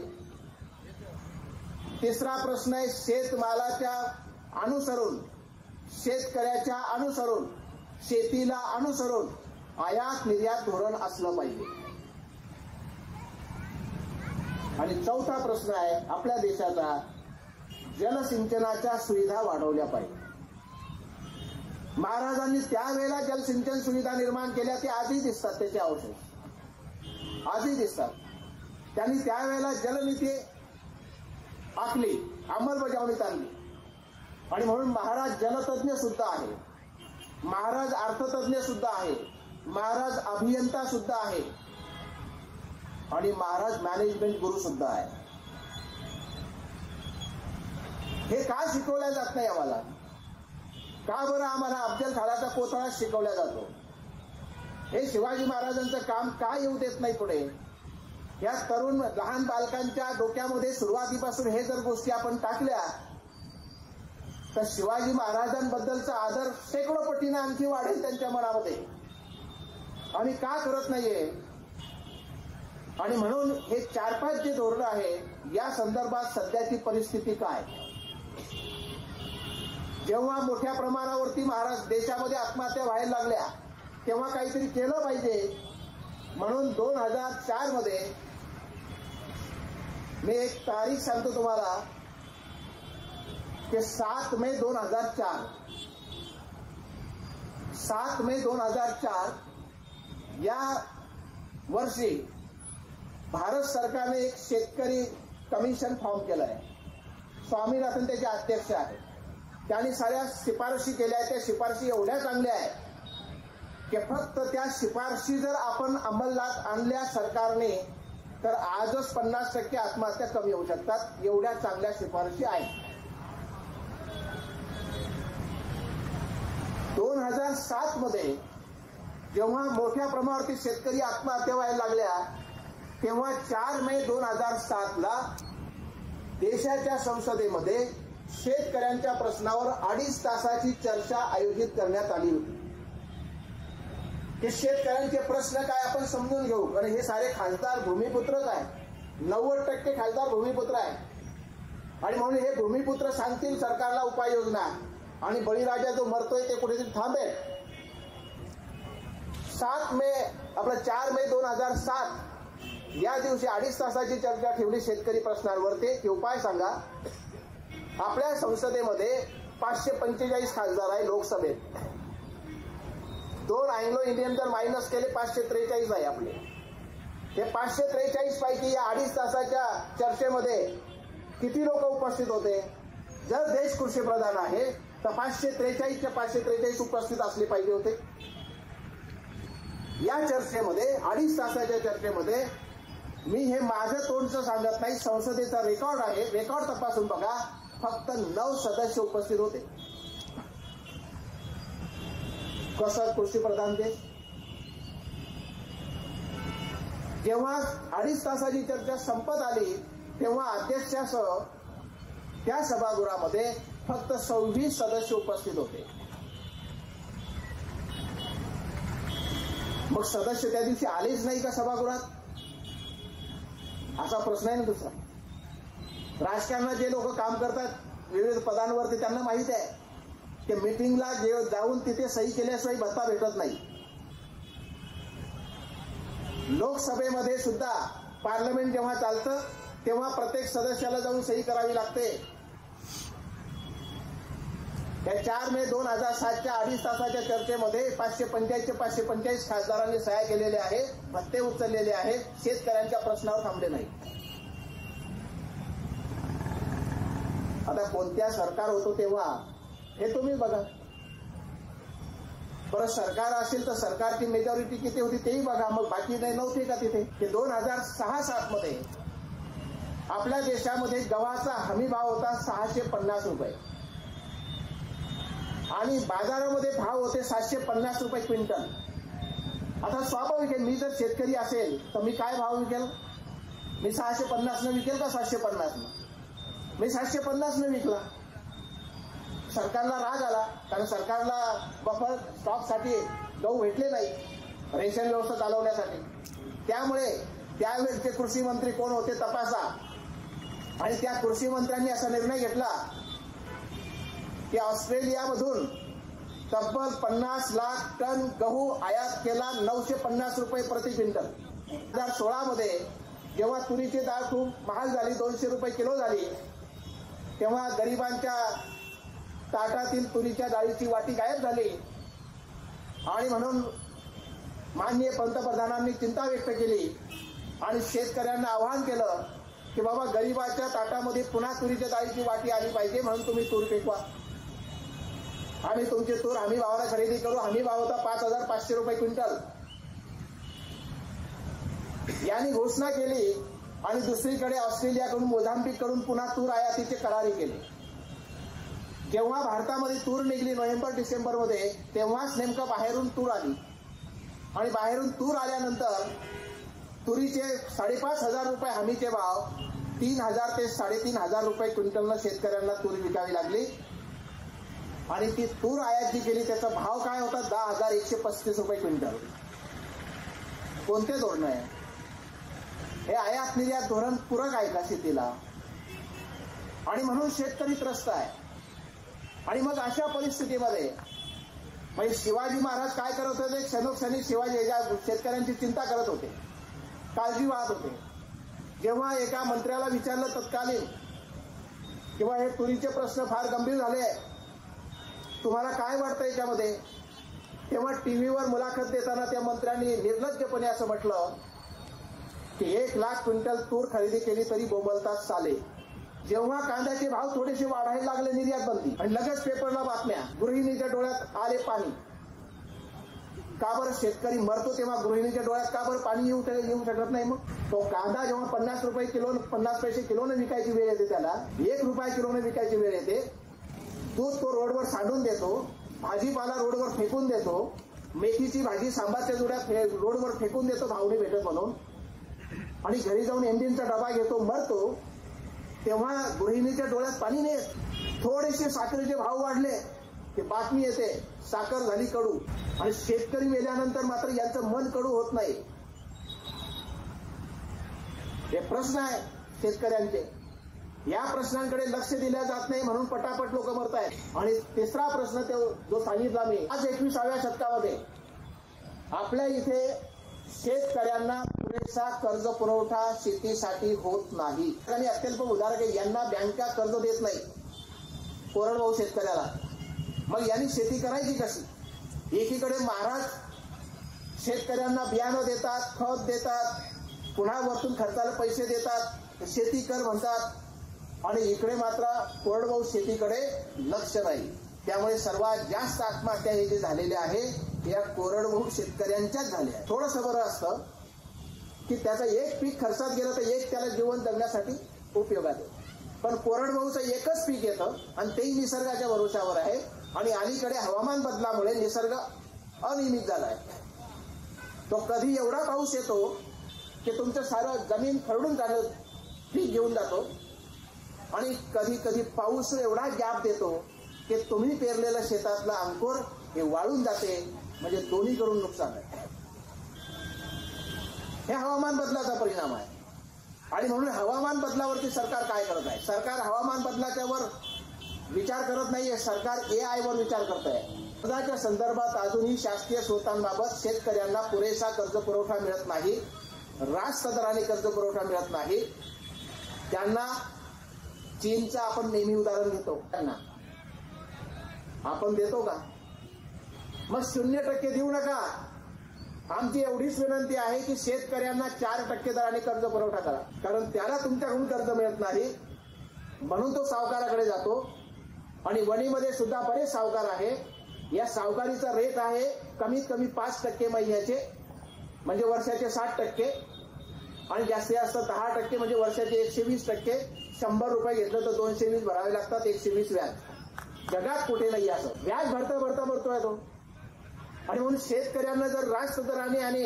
तिसरा प्रश्न आहे शेतमालाच्या अनुसरून, शेतकऱ्याच्या अनुसरून, शेतीला अनुसरून आयात निर्यात धोरण असलं पाहिजे. आणि चौथा प्रश्न आहे आपल्या देशाचा जलसिंचनाच्या सुविधा वाढवल्या पाहिजे. महाराजांनी त्यावेळेला जलसिंचन सुविधा निर्माण केल्या, ते आजही दिसतात, त्याचे अवशेष आजही दिसतात. त्यांनी त्यावेळेला जलनीती आखली, अंमलबजावणीत आणली. आणि म्हणून महाराज जलतज्ञ सुद्धा आहे, महाराज अर्थतज्ञ सुद्धा आहे, महाराज अभियंता सुद्धा आहे आणि महाराज मॅनेजमेंट गुरु सुद्धा आहे. हे का शिकवल्या जात नाही आम्हाला? का बरं आम्हाला अफजल खानाचा कोथळा शिकवला जातो? हे शिवाजी महाराजांचं काम का येऊ देत नाही पुढे? या तरुण लहान बालकांच्या डोक्यामध्ये सुरुवातीपासून हे जर गोष्टी आपण टाकल्या तर शिवाजी महाराजांबद्दलचा आदर शेकडो पटीने आणखी वाढेल त्यांच्या मनामध्ये. आम्ही का करत नाहीये? आणि म्हणून हे 4-5 जे धोरण आहे या संदर्भात सध्याची परिस्थिती काय? जेव्हा मोठ्या प्रमाणावरती महाराज देशामध्ये आत्महत्या व्हायला लागल्या तेव्हा काहीतरी केलं पाहिजे म्हणून 2004 मध्ये मी एक तारीख सांगतो तुम्हाला की 7 मे 2004 7 मे 2004 या वर्षी भारत सरकारने एक शेतकरी कमिशन फॉर्म केलं आहे. स्वामीनाथन त्याचे अध्यक्ष आहेत. त्यांनी साऱ्या शिफारशी केल्या आहेत. त्या शिफारशी एवढ्या चांगल्या आहेत की फक्त त्या शिफारशी जर आपण अंमलात आणल्या सरकारने तर आजच 50% आत्महत्या कमी होऊ शकतात. एवढ्या चांगल्या शिफारशी आहेत. 2007 मध्ये जेव्हा मोठ्या प्रमाणावरती शेतकरी आत्महत्या व्हायला लागल्या तेव्हा 4 मे 2007 ला देशाच्या संसदेमध्ये शेतकऱ्यांच्या प्रश्नावर 2.5 तासाची चर्चा आयोजित करण्यात आली होती. हे शेतकऱ्यांचे प्रश्न काय आपण समजून घेऊ. आणि हे सारे खासदार भूमिपुत्रच आहे. 90% खासदार भूमिपुत्र आहे. आणि म्हणून हे भूमिपुत्र सांगतील सरकारला उपाययोजना आणि बळीराजा जो मरतोय ते कुठेतरी थांबेल. 4 मे 2007 या दिवशी 2.5 तासाची चर्चा ठेवली शेतकरी प्रश्नांवरती की उपाय सांगा. आपल्या संसदेमध्ये 545 खासदार आहे. लोकसभेत 2 अँग्लो इंडियन जर मायनस केले 543 आहे आपले. हे 543 पैकी या 2.5 तासाच्या चर्चेमध्ये किती लोक उपस्थित होते? जर देश कृषीप्रधान आहे तर 543च्या 543 उपस्थित असले पाहिजे होते. या चर्चेमध्ये 2.5 तासाच्या चर्चेमध्ये मी हे माझं तोंडचं सांगत नाही, संसदेचा रेकॉर्ड आहे, रेकॉर्ड तपासून बघा, फक्त 9 सदस्य उपस्थित होते. कसं कृषीप्रधान देश? जेव्हा 2.5 तासाची चर्चा संपत आली तेव्हा अध्यक्षासह त्या सभागृहामध्ये फक्त 26 सदस्य उपस्थित होते. मग सदस्य त्या दिवशी आलेच नाही का सभागृहात? असा प्रश्न आहे ना दुसरा. राजकारणात जे लोक काम करतात विविध पदांवरती त्यांना माहित आहे की मीटिंगला जाऊन तिथे सही केल्याशिवाय भत्ता भेटत नाही. लोकसभेमध्ये सुद्धा पार्लमेंट जेव्हा चालतं तेव्हा प्रत्येक सदस्याला जाऊन सही करावी लागते. या 4 मे 2007च्या 2.5 तासाच्या चर्चेमध्ये 545 खासदारांनी सह्या केलेल्या आहेत, भत्ते उचललेले आहेत, शेतकऱ्यांच्या प्रश्नावर थांबले नाही. आता कोणत्या सरकार होतो तेव्हा हे तुम्ही बघा. परत सरकार असेल तर सरकारची मेजॉरिटी किती होती तेही बघा. मग बाकी नाही नव्हते का तिथे? की 2006-07 मध्ये आपल्या देशामध्ये गव्हाचा हमी भाव होता 650 रुपये आणि बाजारामध्ये भाव होते 750 रुपये क्विंटल. आता स्वाभाविक आहे, मी जर शेतकरी असेल तर मी काय भाव विकेल? मी 650 विकेल का 750? मी 750 विकला. सरकारला राग आला, कारण सरकारला बफर स्टॉकसाठी गहू भेटले नाही रेशन व्यवस्था चालवण्यासाठी. त्यामुळे त्यावेळेचे कृषी मंत्री कोण होते तपासा. आणि त्या कृषी मंत्र्यांनी असा निर्णय घेतला की ऑस्ट्रेलियामधून तब्बल 50 लाख टन गहू आयात केला, 950 रुपये प्रति क्विंटल. 2016 मध्ये जेव्हा तुरीची डाळ खूप महाग झाली, 200 रुपये किलो झाली, तेव्हा गरिबांच्या ताटातील तुरीच्या डाळीची वाटी गायब झाली. आणि म्हणून माननीय पंतप्रधानांनी चिंता व्यक्त केली आणि शेतकऱ्यांना आवाहन केलं की बाबा, गरिबाच्या ताटामध्ये पुन्हा तुरीच्या डाळीची वाटी आली पाहिजे, म्हणून तुम्ही तूर पिकवा. आम्ही तुमची तूर हमी भावाला खरेदी करू. हमी भाव होता 5,500 रुपये क्विंटल. यांनी घोषणा केली आणि दुसरीकडे ऑस्ट्रेलियाकडून, मोझाम्बिककडून पुन्हा तूर आयातीचे करारी केले. जेव्हा भारतामध्ये तूर निघली नोव्हेंबर डिसेंबरमध्ये, तेव्हाच नेमकं बाहेरून तूर आली. आणि बाहेरून तूर आल्यानंतर तुरीचे 5,500 रुपये हमीचे भाव 3,000 ते 3,500 रुपये क्विंटलनं शेतकऱ्यांना तूर विकावी लागली. आणि ती तूर आयात जी केली त्याचा भाव काय होता? 10,135 रुपये क्विंटल. कोणते धोरण आहे हे? आयात निर्यात धोरण पूरक आहे का शेतीला? आणि म्हणून शेतकरी त्रस्त आहे. आणि मग अशा परिस्थितीमध्ये म्हणजे शिवाजी महाराज काय करत होते? क्षणोक्षणी शिवाजी शेतकऱ्यांची चिंता करत होते, काळजी वाहत होते. जेव्हा एका मंत्र्याला विचारलं तत्कालीन किंवा हे तुरीचे प्रश्न फार गंभीर झाले, तुम्हाला काय वाटतं याच्यामध्ये? तेव्हा टीव्हीवर मुलाखत देताना त्या मंत्र्यांनी निर्लज्जपणे असं म्हटलं की 1 लाख क्विंटल तूर खरेदी केली तरी बोंबलतात साले. जेव्हा कांद्याचे भाव थोडेसे वाढायला लागले, निर्यात बंदी, आणि लगेच पेपरला बातम्या, गृहिणीच्या डोळ्यात आले पाणी. का बरं शेतकरी मरतो तेव्हा गृहिणीच्या डोळ्यात का बरं पाणी येऊ शकत नाही? मग तो कांदा जेव्हा 50 रुपये किलो, 50 पैसे किलोने विकायची वेळ येते, त्याला 1 रुपया किलोने विकायची वेळ येते, दूध तो रोडवर सांडून देतो, भाजीपाला रोडवर फेकून देतो, मेथीची भाजी सांबारच्या जुड्यात रोडवर फेकून देतो भावने भेटत म्हणून, आणि घरी जाऊन एमडीनचा डबा घेतो, मरतो. तेव्हा गृहिणीच्या डोळ्यात पाणी नाही. थोडेसे साखरेचे भाव वाढले की बातमी येते साखर झाली कडू. आणि शेतकरी मेल्यानंतर मात्र यांचं मन कडू होत नाही. हे प्रश्न आहे शेतकऱ्यांचे. या प्रश्नांकडे लक्ष दिल्या जात नाही म्हणून पटापट लोक मरत आहेत. आणि तिसरा प्रश्न जो सांगितला मी, आज 21व्या शतकामध्ये आपल्या इथे शेतकऱ्यांना पुरेसा कर्ज पुरवठा शेतीसाठी होत नाही. आणि अत्यल्प उदाहरण आहे, यांना बँका कर्ज देत नाही कोरडवाहू शेतकऱ्याला. मग यांनी शेती करायची कशी? एकीकडे महाराज शेतकऱ्यांना बियाणं देतात, खत देतात, पुन्हा वरतून खर्चाला पैसे देतात, शेती कर म्हणतात, आणि इकडे मात्र कोरडवाहू शेतीकडे लक्ष नाही. त्यामुळे सर्वात जास्त आत्महत्या हे जे झालेल्या आहे या कोरडवाहू शेतकऱ्यांच्याच झाल्या. थोडंसं बरं असतं की त्याचं एक पीक खर्चात गेलं तर एक त्याला जीवन जगण्यासाठी उपयोगात येतं. पण कोरडवाहूचं एकच पीक येतं आणि तेही निसर्गाच्या भरोशावर आहे. आणि अलीकडे हवामान बदलामुळे निसर्ग अनियमित झाला आहे. तो कधी एवढा पाऊस येतो की तुमचं सारं जमीन खरडून जाणं पीक घेऊन जातो, आणि कधी कधी पाऊस एवढा गॅप देतो की तुम्ही पेरलेलं शेतातलं अंकुर हे वाळून जाते. म्हणजे दोन्हीकडून नुकसान आहे. हे हवामान बदलाचा परिणाम आहे. आणि म्हणून हवामान बदलावरती सरकार काय करत आहे? सरकार हवामान बदलाच्या वर विचार करत नाहीये, सरकार AI वर विचार करत आहे. कर्जाच्या संदर्भात अजूनही शासकीय स्रोतांबाबत शेतकऱ्यांना पुरेसा कर्ज पुरवठा मिळत नाही, रास्त दराने कर्ज पुरवठा मिळत नाही. त्यांना चीनचं आपण नेहमी उदाहरण घेतो, त्यांना आपण देतो का? मग 0% देऊ नका. आमची एवढीच विनंती आहे की शेतकऱ्यांना 4% दराने कर्ज पुरवठा करा, कारण त्याला तुमच्याकडून कर्ज मिळत नाही म्हणून तो सावकाराकडे जातो. आणि वणीमध्ये सुद्धा बरेच सावकार आहे. या सावकारीचा रेट आहे कमीत कमी 5% महिन्याचे, म्हणजे वर्षाचे 60%, आणि जास्तीत जास्त 10% म्हणजे वर्षाचे 120%. 100 रुपये घेतलं तर 220 भरावे लागतात, 120 व्याज. जगात कुठे नाही असं. व्याज भरता भरतोय तो. आणि म्हणून शेतकऱ्यांना जर रास्त दराने आणि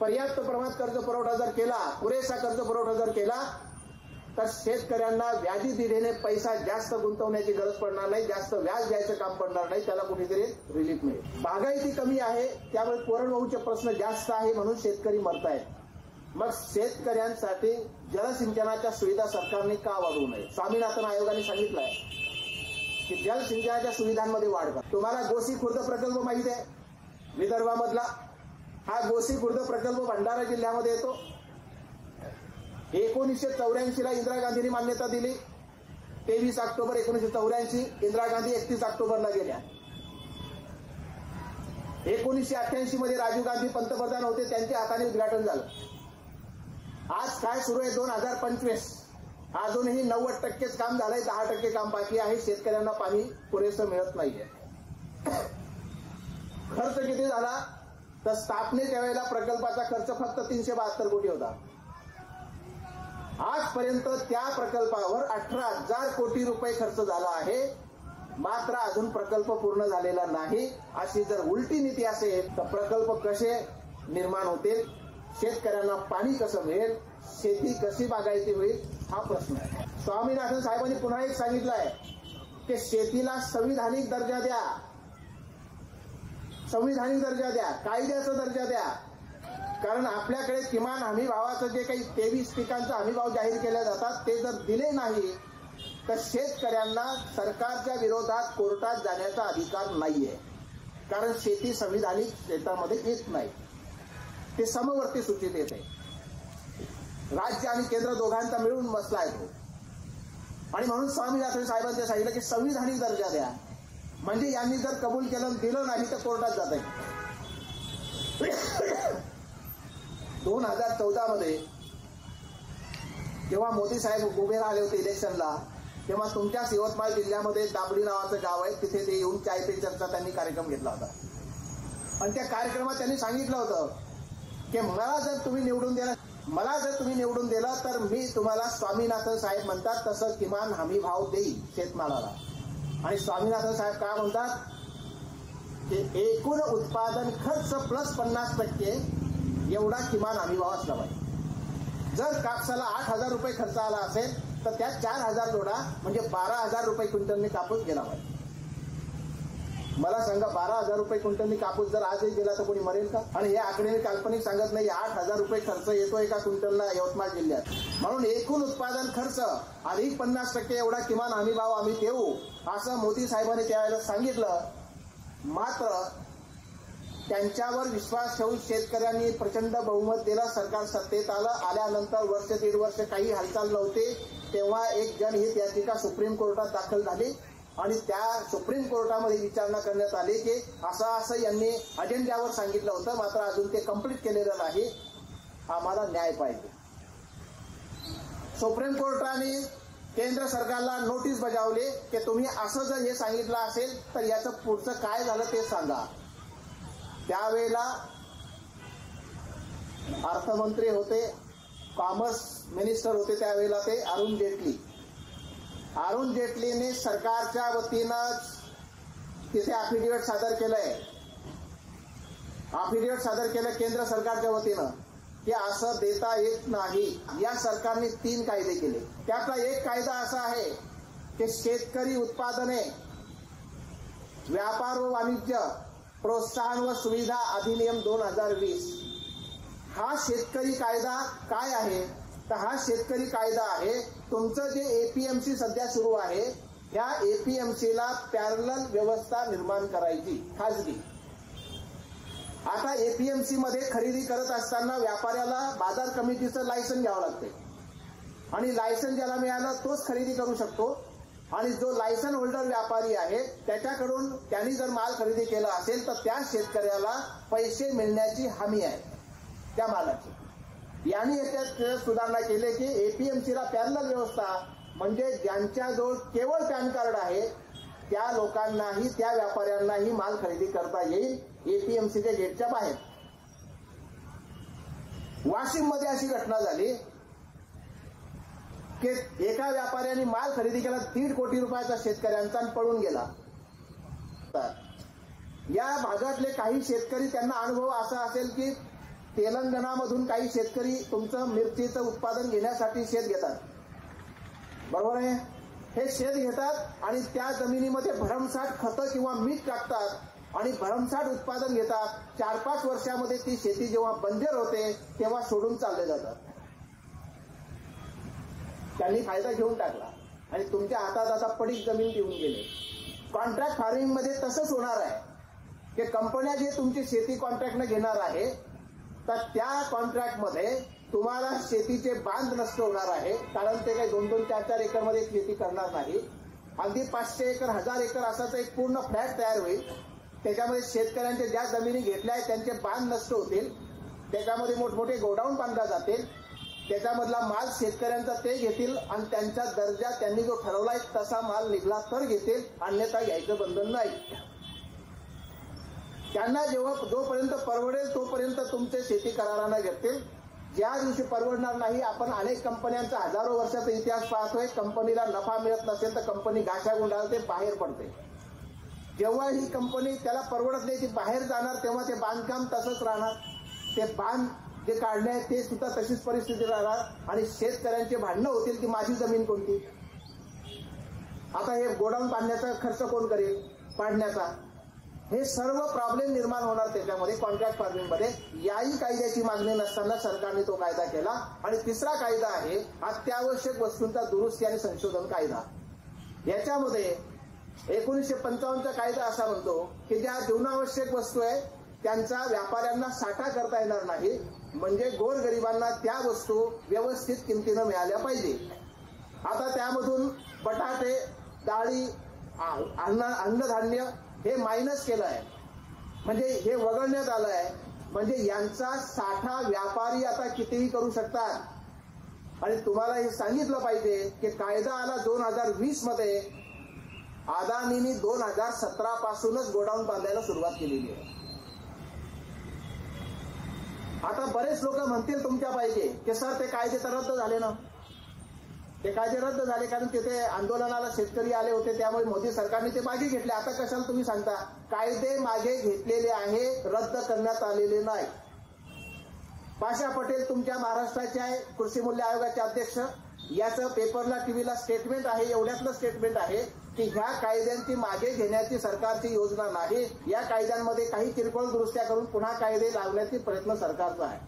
पर्याप्त प्रमाणात कर्ज पुरवठा जर केला, पुरेसा कर्ज पुरवठा जर केला, तर शेतकऱ्यांना व्याजी दिलेने पैसा जास्त गुंतवण्याची गरज पडणार नाही, जास्त व्याज द्यायचं काम पडणार नाही, त्याला कुठेतरी रिलीफ मिळेल. महागाई कमी आहे, त्यामुळे कोरडवाहूचे प्रश्न जास्त आहे, म्हणून शेतकरी मरतायत. मग शेतकऱ्यांसाठी जलसिंचनाच्या सुविधा सरकारने का वाढवू नये? स्वामीनाथन आयोगाने सांगितलंय की जलसिंचनाच्या सुविधांमध्ये वाढ करा. तुम्हाला गोसी खुर्द प्रकल्प माहिती आहे, विदर्भामधला हा गोसी खुर्द प्रकल्प भंडारा जिल्ह्यामध्ये येतो. 1984 ला इंदिरा गांधींनी मान्यता दिली. 23 ऑक्टोबर 1984, इंदिरा गांधी 31 ऑक्टोबरला गेल्या. 1988 मध्ये राजीव गांधी पंतप्रधान होते, त्यांच्या हाताने उद्घाटन झालं. आज काय सुरू आहे 2025, अजूनही 90% काम झालंय, 10% काम बाकी आहे. शेतकऱ्यांना पाणी पुरेसं मिळत नाहीये. खर्च किती झाला तर स्थापनेच्या वेळेला प्रकल्पाचा खर्च फक्त 372 कोटी होता. आजपर्यंत त्या प्रकल्पावर 18,000 कोटी रुपये खर्च झाला आहे, मात्र अजून प्रकल्प पूर्ण झालेला नाही. अशी जर उलटी नीती असेल तर प्रकल्प कसे निर्माण होतील, शेतकऱ्यांना पाणी कसं मिळेल, शेती कशी बागायती होईल, हा प्रश्न आहे. स्वामीनाथन साहेबांनी पुन्हा एक सांगितलंय की शेतीला संविधानिक दर्जा द्या, संविधानिक दर्जा द्या, कायद्याचा दर्जा द्या. कारण आपल्याकडे किमान हमी भावाचं जे काही 23 पिकांचा हमी भाव जाहीर केले जातात, ते जर दिले नाही तर शेतकऱ्यांना सरकारच्या विरोधात कोर्टात जाण्याचा अधिकार नाहीये. कारण शेती संविधानिक क्षेत्रामध्ये येत नाही, ते समवर्ती सूचीत येते. राज्य आणि केंद्र दोघांचा मिळून मसला आहे तो. आणि म्हणून स्वामीनाथन साहेबांनी सांगितलं की संविधानिक दर्जा द्या, म्हणजे यांनी जर कबूल केलं दिलं नाही तर कोर्टात जात आहे. 2014 मध्ये जेव्हा मोदी साहेब उभे राहिले होते इलेक्शनला, तेव्हा तुमच्याच यवतमाळ जिल्ह्यामध्ये दाबडी नावाचं गाव आहे, तिथे ते येऊन चाय पे चर्चा त्यांनी कार्यक्रम घेतला होता. आणि त्या कार्यक्रमात त्यांनी सांगितलं होतं की मला जर तुम्ही निवडून दिलं तर मी तुम्हाला स्वामीनाथन साहेब म्हणतात तसं किमान हमी भाव देईल शेतमालाला. आणि स्वामीनाथन साहेब काय म्हणतात की एकूण उत्पादन खर्च प्लस 50% एवढा किमान हमी भाव असला पाहिजे. जर कापसाला 8,000 रुपये खर्च आला असेल तर त्यात 4,000 जोडा, म्हणजे 12,000 रुपये क्विंटलने कापूस गेला पाहिजे. मला सांगा 12,000 रुपये क्विंटलनी कापूस जर आजही गेला तर कोणी मरेल का? आणि हे आकडे मी काल्पनिक सांगत नाही. 8,000 रुपये खर्च येतो एका क्विंटलला यवतमाळ जिल्ह्यात. म्हणून एकूण उत्पादन खर्च अधिक 50% एवढा किमान हमी भाव आम्ही देऊ, असं मोदी साहेबांनी त्यावेळेला सांगितलं. मात्र त्यांच्यावर विश्वास ठेवून शेतकऱ्यांनी प्रचंड बहुमत दिलं. सरकार सत्तेत आल्यानंतर वर्ष दीड वर्ष काही हालचाल नव्हते, तेव्हा एक जनहित याचिका सुप्रीम कोर्टात दाखल झाली आणि त्या सुप्रीम कोर्टामध्ये विचारणा करण्यात आली की असं यांनी अजेंड्यावर सांगितलं होतं, मात्र अजून ते कंप्लीट केलेलं नाही, आम्हाला न्याय पाहिजे. सुप्रीम कोर्टाने केंद्र सरकारला नोटीस बजावली की तुम्ही असं जर हे सांगितलं असेल तर याचं पुढचं काय झालं ते सांगा. त्यावेळेला अर्थमंत्री होते, कॉमर्स मिनिस्टर होते त्यावेळेला ते अरुण जेटली. अरुण जेटलीने सरकारच्या वतीनं तिथे अफिडेव्हिट सादर केलं केंद्र सरकारच्या वतीनं की असं देता येत नाही. या सरकारने 3 कायदे केले. त्यातला एक कायदा असा आहे की शेतकरी उत्पादने व्यापार व वाणिज्य प्रोत्साहन व सुविधा अधिनियम 2020. हा शेतकरी कायदा काय आहे तर हा शेतकरी कायदा आहे तुमचं जे एपीएमसी सध्या सुरू आहे, या एपीएमसीला पॅरलल व्यवस्था निर्माण करायची खाजगी. आता एपीएमसी मध्ये खरेदी करत असताना व्यापाऱ्याला बाजार कमिटीचं लायसन घ्यावं लागते आणि लायसन ज्याला मिळालं तोच खरेदी करू शकतो. आणि जो लायसन होल्डर व्यापारी आहे त्याच्याकडून त्यांनी जर माल खरेदी केला असेल तर त्या शेतकऱ्याला पैसे मिळण्याची हमी आहे त्या मालाची. यांनी याच्यात सुधारणा केली की एपीएमसीला पॅरलल व्यवस्था, म्हणजे ज्यांच्याजवळ केवळ पॅन कार्ड आहे त्या लोकांनाही, त्या व्यापाऱ्यांनाही माल खरेदी करता येईल एपीएमसीच्या गेटच्या बाहेर. वाशिम मध्ये अशी घटना झाली की एका व्यापाऱ्याने माल खरेदी केला 1.5 कोटी रुपयाचा शेतकऱ्यांचा आणि पळून गेला. या भागातले काही शेतकरी, त्यांना अनुभव असा असेल की तेलंगणामधून काही शेतकरी तुमचं मिरचीचं उत्पादन घेण्यासाठी शेत घेतात, बरोबर आहे. हे शेत घेतात आणि त्या जमिनीमध्ये भरमसाठ खतं किंवा मीठ टाकतात आणि भरमसाठ उत्पादन घेतात. 4-5 वर्षामध्ये ती शेती जेव्हा बंजर होते तेव्हा सोडून चालले जातात. त्यांनी फायदा घेऊन टाकला आणि तुमच्या हातात आता पडीक जमीन देऊन गेले. कॉन्ट्रॅक्ट फार्मिंग मध्ये तसंच होणार आहे की कंपन्या जे तुमची शेती कॉन्ट्रॅक्टने घेणार आहे तर त्या कॉन्ट्रॅक्टमध्ये तुम्हाला शेतीचे बांध नष्ट होणार आहे. कारण ते काही 2-2, 4-4 एकर मध्ये शेती करणार नाही. अगदी 500 एकर 1000 एकर असाच एक पूर्ण फ्लॅट तयार होईल. त्याच्यामध्ये शेतकऱ्यांच्या ज्या जमिनी घेतल्या आहेत त्यांचे बांध नष्ट होतील. त्याच्यामध्ये मोठमोठे गोडाऊन बांधला जातील. त्याच्यामधला माल शेतकऱ्यांचा ते घेतील आणि त्यांचा दर्जा त्यांनी जो ठरवलाय तसा माल निघला तर घेतील, अन्यथा घ्यायचं बंधन नाही. त्यांना जेव्हा जोपर्यंत परवडेल तोपर्यंत तुमचे शेती करारानं घेतील. ज्या दिवशी परवडणार नाही, आपण अनेक कंपन्यांचा हजारो वर्षाचा इतिहास पाहतोय. कंपनीला नफा मिळत नसेल तर कंपनी गाशा गुंडाळते, बाहेर पडते. जेव्हा ही कंपनी त्याला परवडत नाही ती बाहेर जाणार तेव्हा ते बांधकाम तसंच राहणार. ते बांध जे काढले आहे ते सुद्धा तशीच परिस्थिती राहणार आणि शेतकऱ्यांचे भांडणं होतील की माझी जमीन कोणती. आता हे गोडाऊन बांधण्याचा खर्च कोण करेल, पाडण्याचा. हे सर्व प्रॉब्लेम निर्माण होणार त्याच्यामध्ये कॉन्ट्रॅक्ट फार्मिंग मध्ये. याही कायद्याची मागणी नसताना सरकारने तो कायदा केला. आणि तिसरा कायदा आहे अत्यावश्यक वस्तूंचा दुरुस्ती आणि संशोधन कायदा. याच्यामध्ये 1955चा कायदा असा म्हणतो की ज्या जीवनावश्यक वस्तू आहे त्यांचा व्यापाऱ्यांना साठा करता येणार नाही, म्हणजे गोरगरिबांना त्या वस्तू व्यवस्थित किमतीनं मिळाल्या पाहिजे. आता त्यामधून बटाटे, डाळी, अन्नधान्य हे मायनस केलं आहे, म्हणजे हे वगळण्यात आलं आहे. म्हणजे यांचा साठा व्यापारी आता कितीही करू शकतात. आणि तुम्हाला हे सांगितलं पाहिजे की कायदा आला 2020 मध्ये. अदानींनी 2017 पासूनच गोडाऊन बांधायला सुरुवात केलेली आहे. आता बरेच लोक म्हणतील तुमच्या पाहिजे की सर ते कायदे तर रद्द झाले ना. ते कायदे रद्द झाले कारण तिथे आंदोलनाला शेतकरी आले होते, त्यामुळे मोदी सरकारने ते मागे घेतले. आता कशाला तुम्ही सांगता? कायदे मागे घेतलेले आहे, रद्द करण्यात आलेले नाही. पाशा पटेल तुमच्या महाराष्ट्राचे कृषी मूल्य आयोगाचे अध्यक्ष, याचं पेपरला टीव्हीला स्टेटमेंट आहे. एवढ्यातलं स्टेटमेंट आहे की ह्या कायद्यांची मागे घेण्याची सरकारची योजना नाही. या कायद्यांमध्ये काही किरकोळ दुरुस्त्या करून पुन्हा कायदे लावण्याचे प्रयत्न सरकारचा आहे.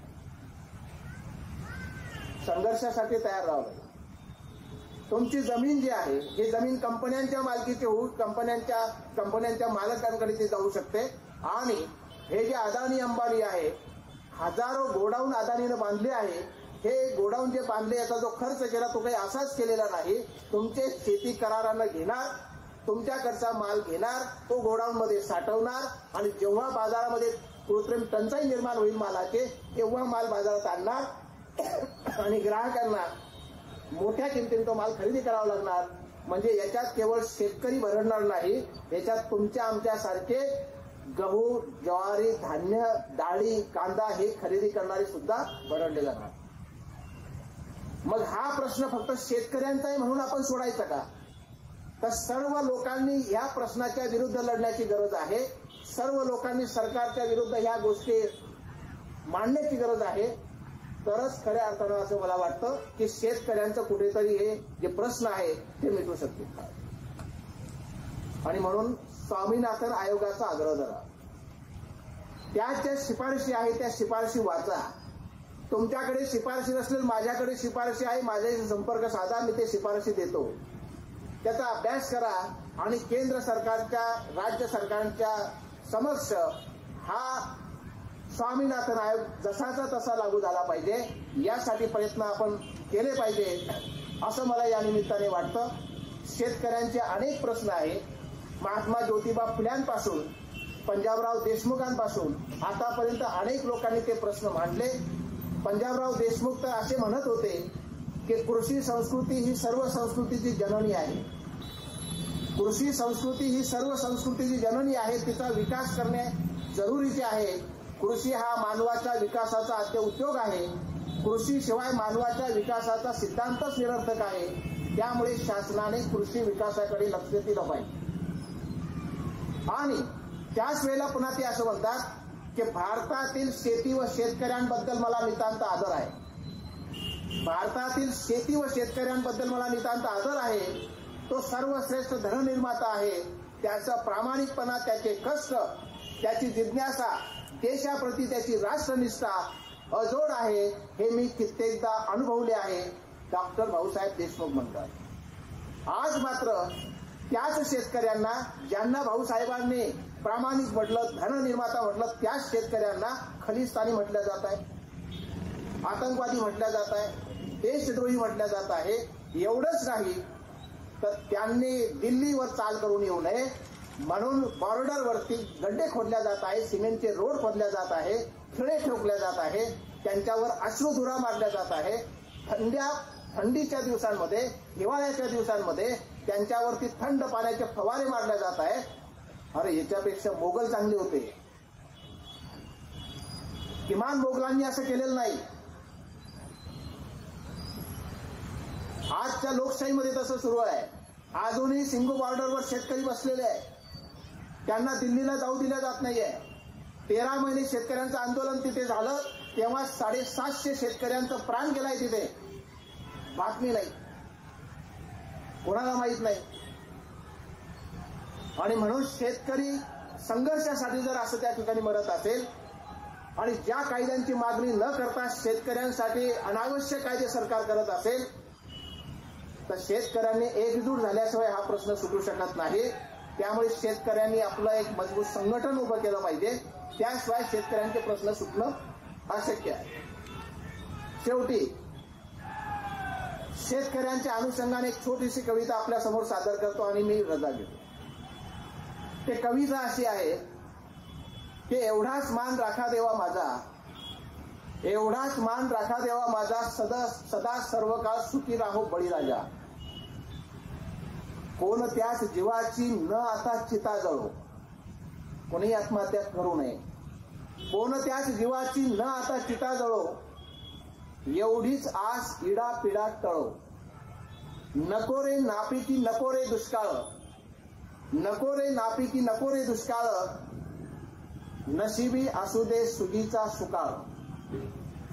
संघर्षासाठी तयार राहावं लागेल. तुमची जमीन जी आहे ही जमीन कंपन्यांच्या मालकीची होऊन कंपन्यांच्या मालकांकडे ती जाऊ शकते. आणि हे जे अदानी अंबानी आहे, हजारो गोडाऊन अदानीनं बांधले आहे. हे गोडाऊन जे बांधले याचा जो खर्च केला तो काही असाच केलेला नाही. तुमचे शेती करारानं घेणार, तुमच्याकडचा माल घेणार, तो गोडाऊन मध्ये साठवणार आणि जेव्हा बाजारामध्ये कृत्रिम टंचाई निर्माण होईल मालाचे तेव्हा माल बाजारात आणणार आणि ग्राहकांना मोठ्या किमतीने तो माल खरेदी करावा लागणार. म्हणजे याच्यात केवळ शेतकरी भरडणार नाही, याच्यात तुमच्या आमच्यासारखे गहू, ज्वारी, धान्य, डाळी, कांदा हे खरेदी करणारे सुद्धा भरडले जाणार. मग हा प्रश्न फक्त शेतकऱ्यांचा आहे म्हणून आपण सोडायचा का? तर सर्व लोकांनी या प्रश्नाच्या विरुद्ध लढण्याची गरज आहे. सर्व लोकांनी सरकारच्या विरुद्ध ह्या गोष्टी मांडण्याची गरज आहे. तरच खऱ्या अर्थानं असं मला वाटतं की शेतकऱ्यांचं कुठेतरी हे जे प्रश्न आहे ते मिटू शकतील. आणि म्हणून स्वामीनाथन आयोगाचा आग्रह धरा. त्या ज्या शिफारशी आहे त्या शिफारशी वाचा. तुमच्याकडे शिफारशी नसलेल माझ्याकडे शिफारशी आहे, माझ्याशी संपर्क साधा, मी ते शिफारशी देतो. त्याचा अभ्यास करा आणि केंद्र सरकारच्या, राज्य सरकारच्या समक्ष हा स्वामीनाथन आयोग जसाचा तसा लागू झाला पाहिजे, यासाठी प्रयत्न आपण केले पाहिजे असं मला या निमित्ताने वाटतं. शेतकऱ्यांचे अनेक प्रश्न आहे. महात्मा ज्योतिबा फुल्यांपासून पंजाबराव देशमुखांपासून आतापर्यंत अनेक लोकांनी ते प्रश्न मांडले. पंजाबराव देशमुख तर असे म्हणत होते की कृषी संस्कृती ही सर्व संस्कृतीची जननी आहे. कृषी संस्कृती ही सर्व संस्कृतीची जननी आहे, तिचा विकास करणे जरुरीचे आहे. कृषी हा मानवाच्या विकासाचा आद्य उद्योग आहे. कृषीशिवाय मानवाच्या विकासाचा सिद्धांतच निरर्थक आहे. त्यामुळे शासनाने कृषी विकासाकडे लक्ष दिलं पाहिजे. आणि त्याच वेळेला पुन्हा ते असं म्हणतात की भारतातील शेती व शेतकऱ्यांबद्दल मला नितांत आदर आहे. भारतातील शेती व शेतकऱ्यांबद्दल मला नितांत आदर आहे. तो सर्वश्रेष्ठ धननिर्माता आहे. त्याचा प्रामाणिकपणा, त्याचे कष्ट, त्याची जिज्ञासा, देशाप्रती त्याची राष्ट्रनिष्ठा अजोड आहे हे मी कित्येकदा अनुभवले आहे. डॉक्टर भाऊसाहेब देशमुख म्हणतात. आज मात्र त्याच शेतकऱ्यांना, ज्यांना भाऊसाहेबांनी प्रामाणिक म्हटलं, धननिर्माता म्हटलं, त्याच शेतकऱ्यांना खलिस्तानी म्हटलं जात आहे, आतंकवादी म्हटलं जात आहे, देशद्रोही म्हटलं जात आहे. एवढंच नाही तर त्यांनी दिल्लीवर चाल करून येऊ नये म्हणून बॉर्डरवरती गड्डे खोदल्या जात आहे, सिमेंटचे रोड खोदल्या जात आहे, खिळे ठोकल्या जात आहे, त्यांच्यावर अश्रुधुरा मारल्या जात आहे. थंडीच्या दिवसांमध्ये, हिवाळ्याच्या दिवसांमध्ये त्यांच्यावरती थंड पाण्याचे फवारे मारले जात आहे. अरे याच्यापेक्षा मोगल चांगले होते. किमान मोगलांनी असं केलेलं नाही. आजच्या लोकशाहीमध्ये तसं सुरू आहे. अजूनही सिंगू बॉर्डरवर शेतकरी बसलेले आहे. त्यांना दिल्लीला जाऊ दिलं जात नाहीये. 13 महिने शेतकऱ्यांचं आंदोलन तिथे झालं तेव्हा 750 शेतकऱ्यांचं प्राण गेलाय तिथे. बातमी नाही, कोणाला माहित नाही. आणि म्हणून शेतकरी संघर्षासाठी जर असं त्या ठिकाणी मरत असेल आणि ज्या कायद्यांची मागणी न करता शेतकऱ्यांसाठी अनावश्यक कायदे सरकार करत असेल तर शेतकऱ्यांनी एकजूट झाल्याशिवाय हा प्रश्न सुटू शकत नाही. त्यामुळे शेतकऱ्यांनी आपलं एक मजबूत संघटन उभं केलं पाहिजे. त्याशिवाय शेतकऱ्यांचे प्रश्न सुटणं अशक्य आहे. शेवटी शेतकऱ्यांच्या अनुषंगाने एक छोटीशी कविता आपल्या समोर सादर करतो आणि मी रजा घेतो. ते कविता अशी आहे की एवढाच मान राखा देवा माझा, एवढाच मान राखा देवा माझा, सदा सर्व काळ सुखी राहो बळीराजा. कोण त्याच जीवाची न आता चिता जळो, कोणी आत्महत्या करू नये. कोण त्याच जीवाची न आता चिता जळो, एवढीच आस इडा पिडा टळो. नको रे नापिकी नको रे दुष्काळ, नको रे नापिकी नको रे दुष्काळ, नशिबी असू दे सुगीचा सुकाळ.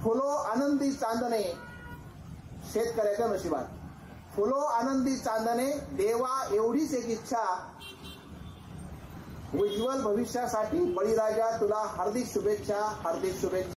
फुलो आनंदी चांदणे, शेतकऱ्याच्या नशिबात फुलो आनंदी चांदणे, देवा एवढीच एक इच्छा, उज्ज्वल भविष्यासाठी बळीराजा तुला हार्दिक शुभेच्छा, हार्दिक शुभेच्छा.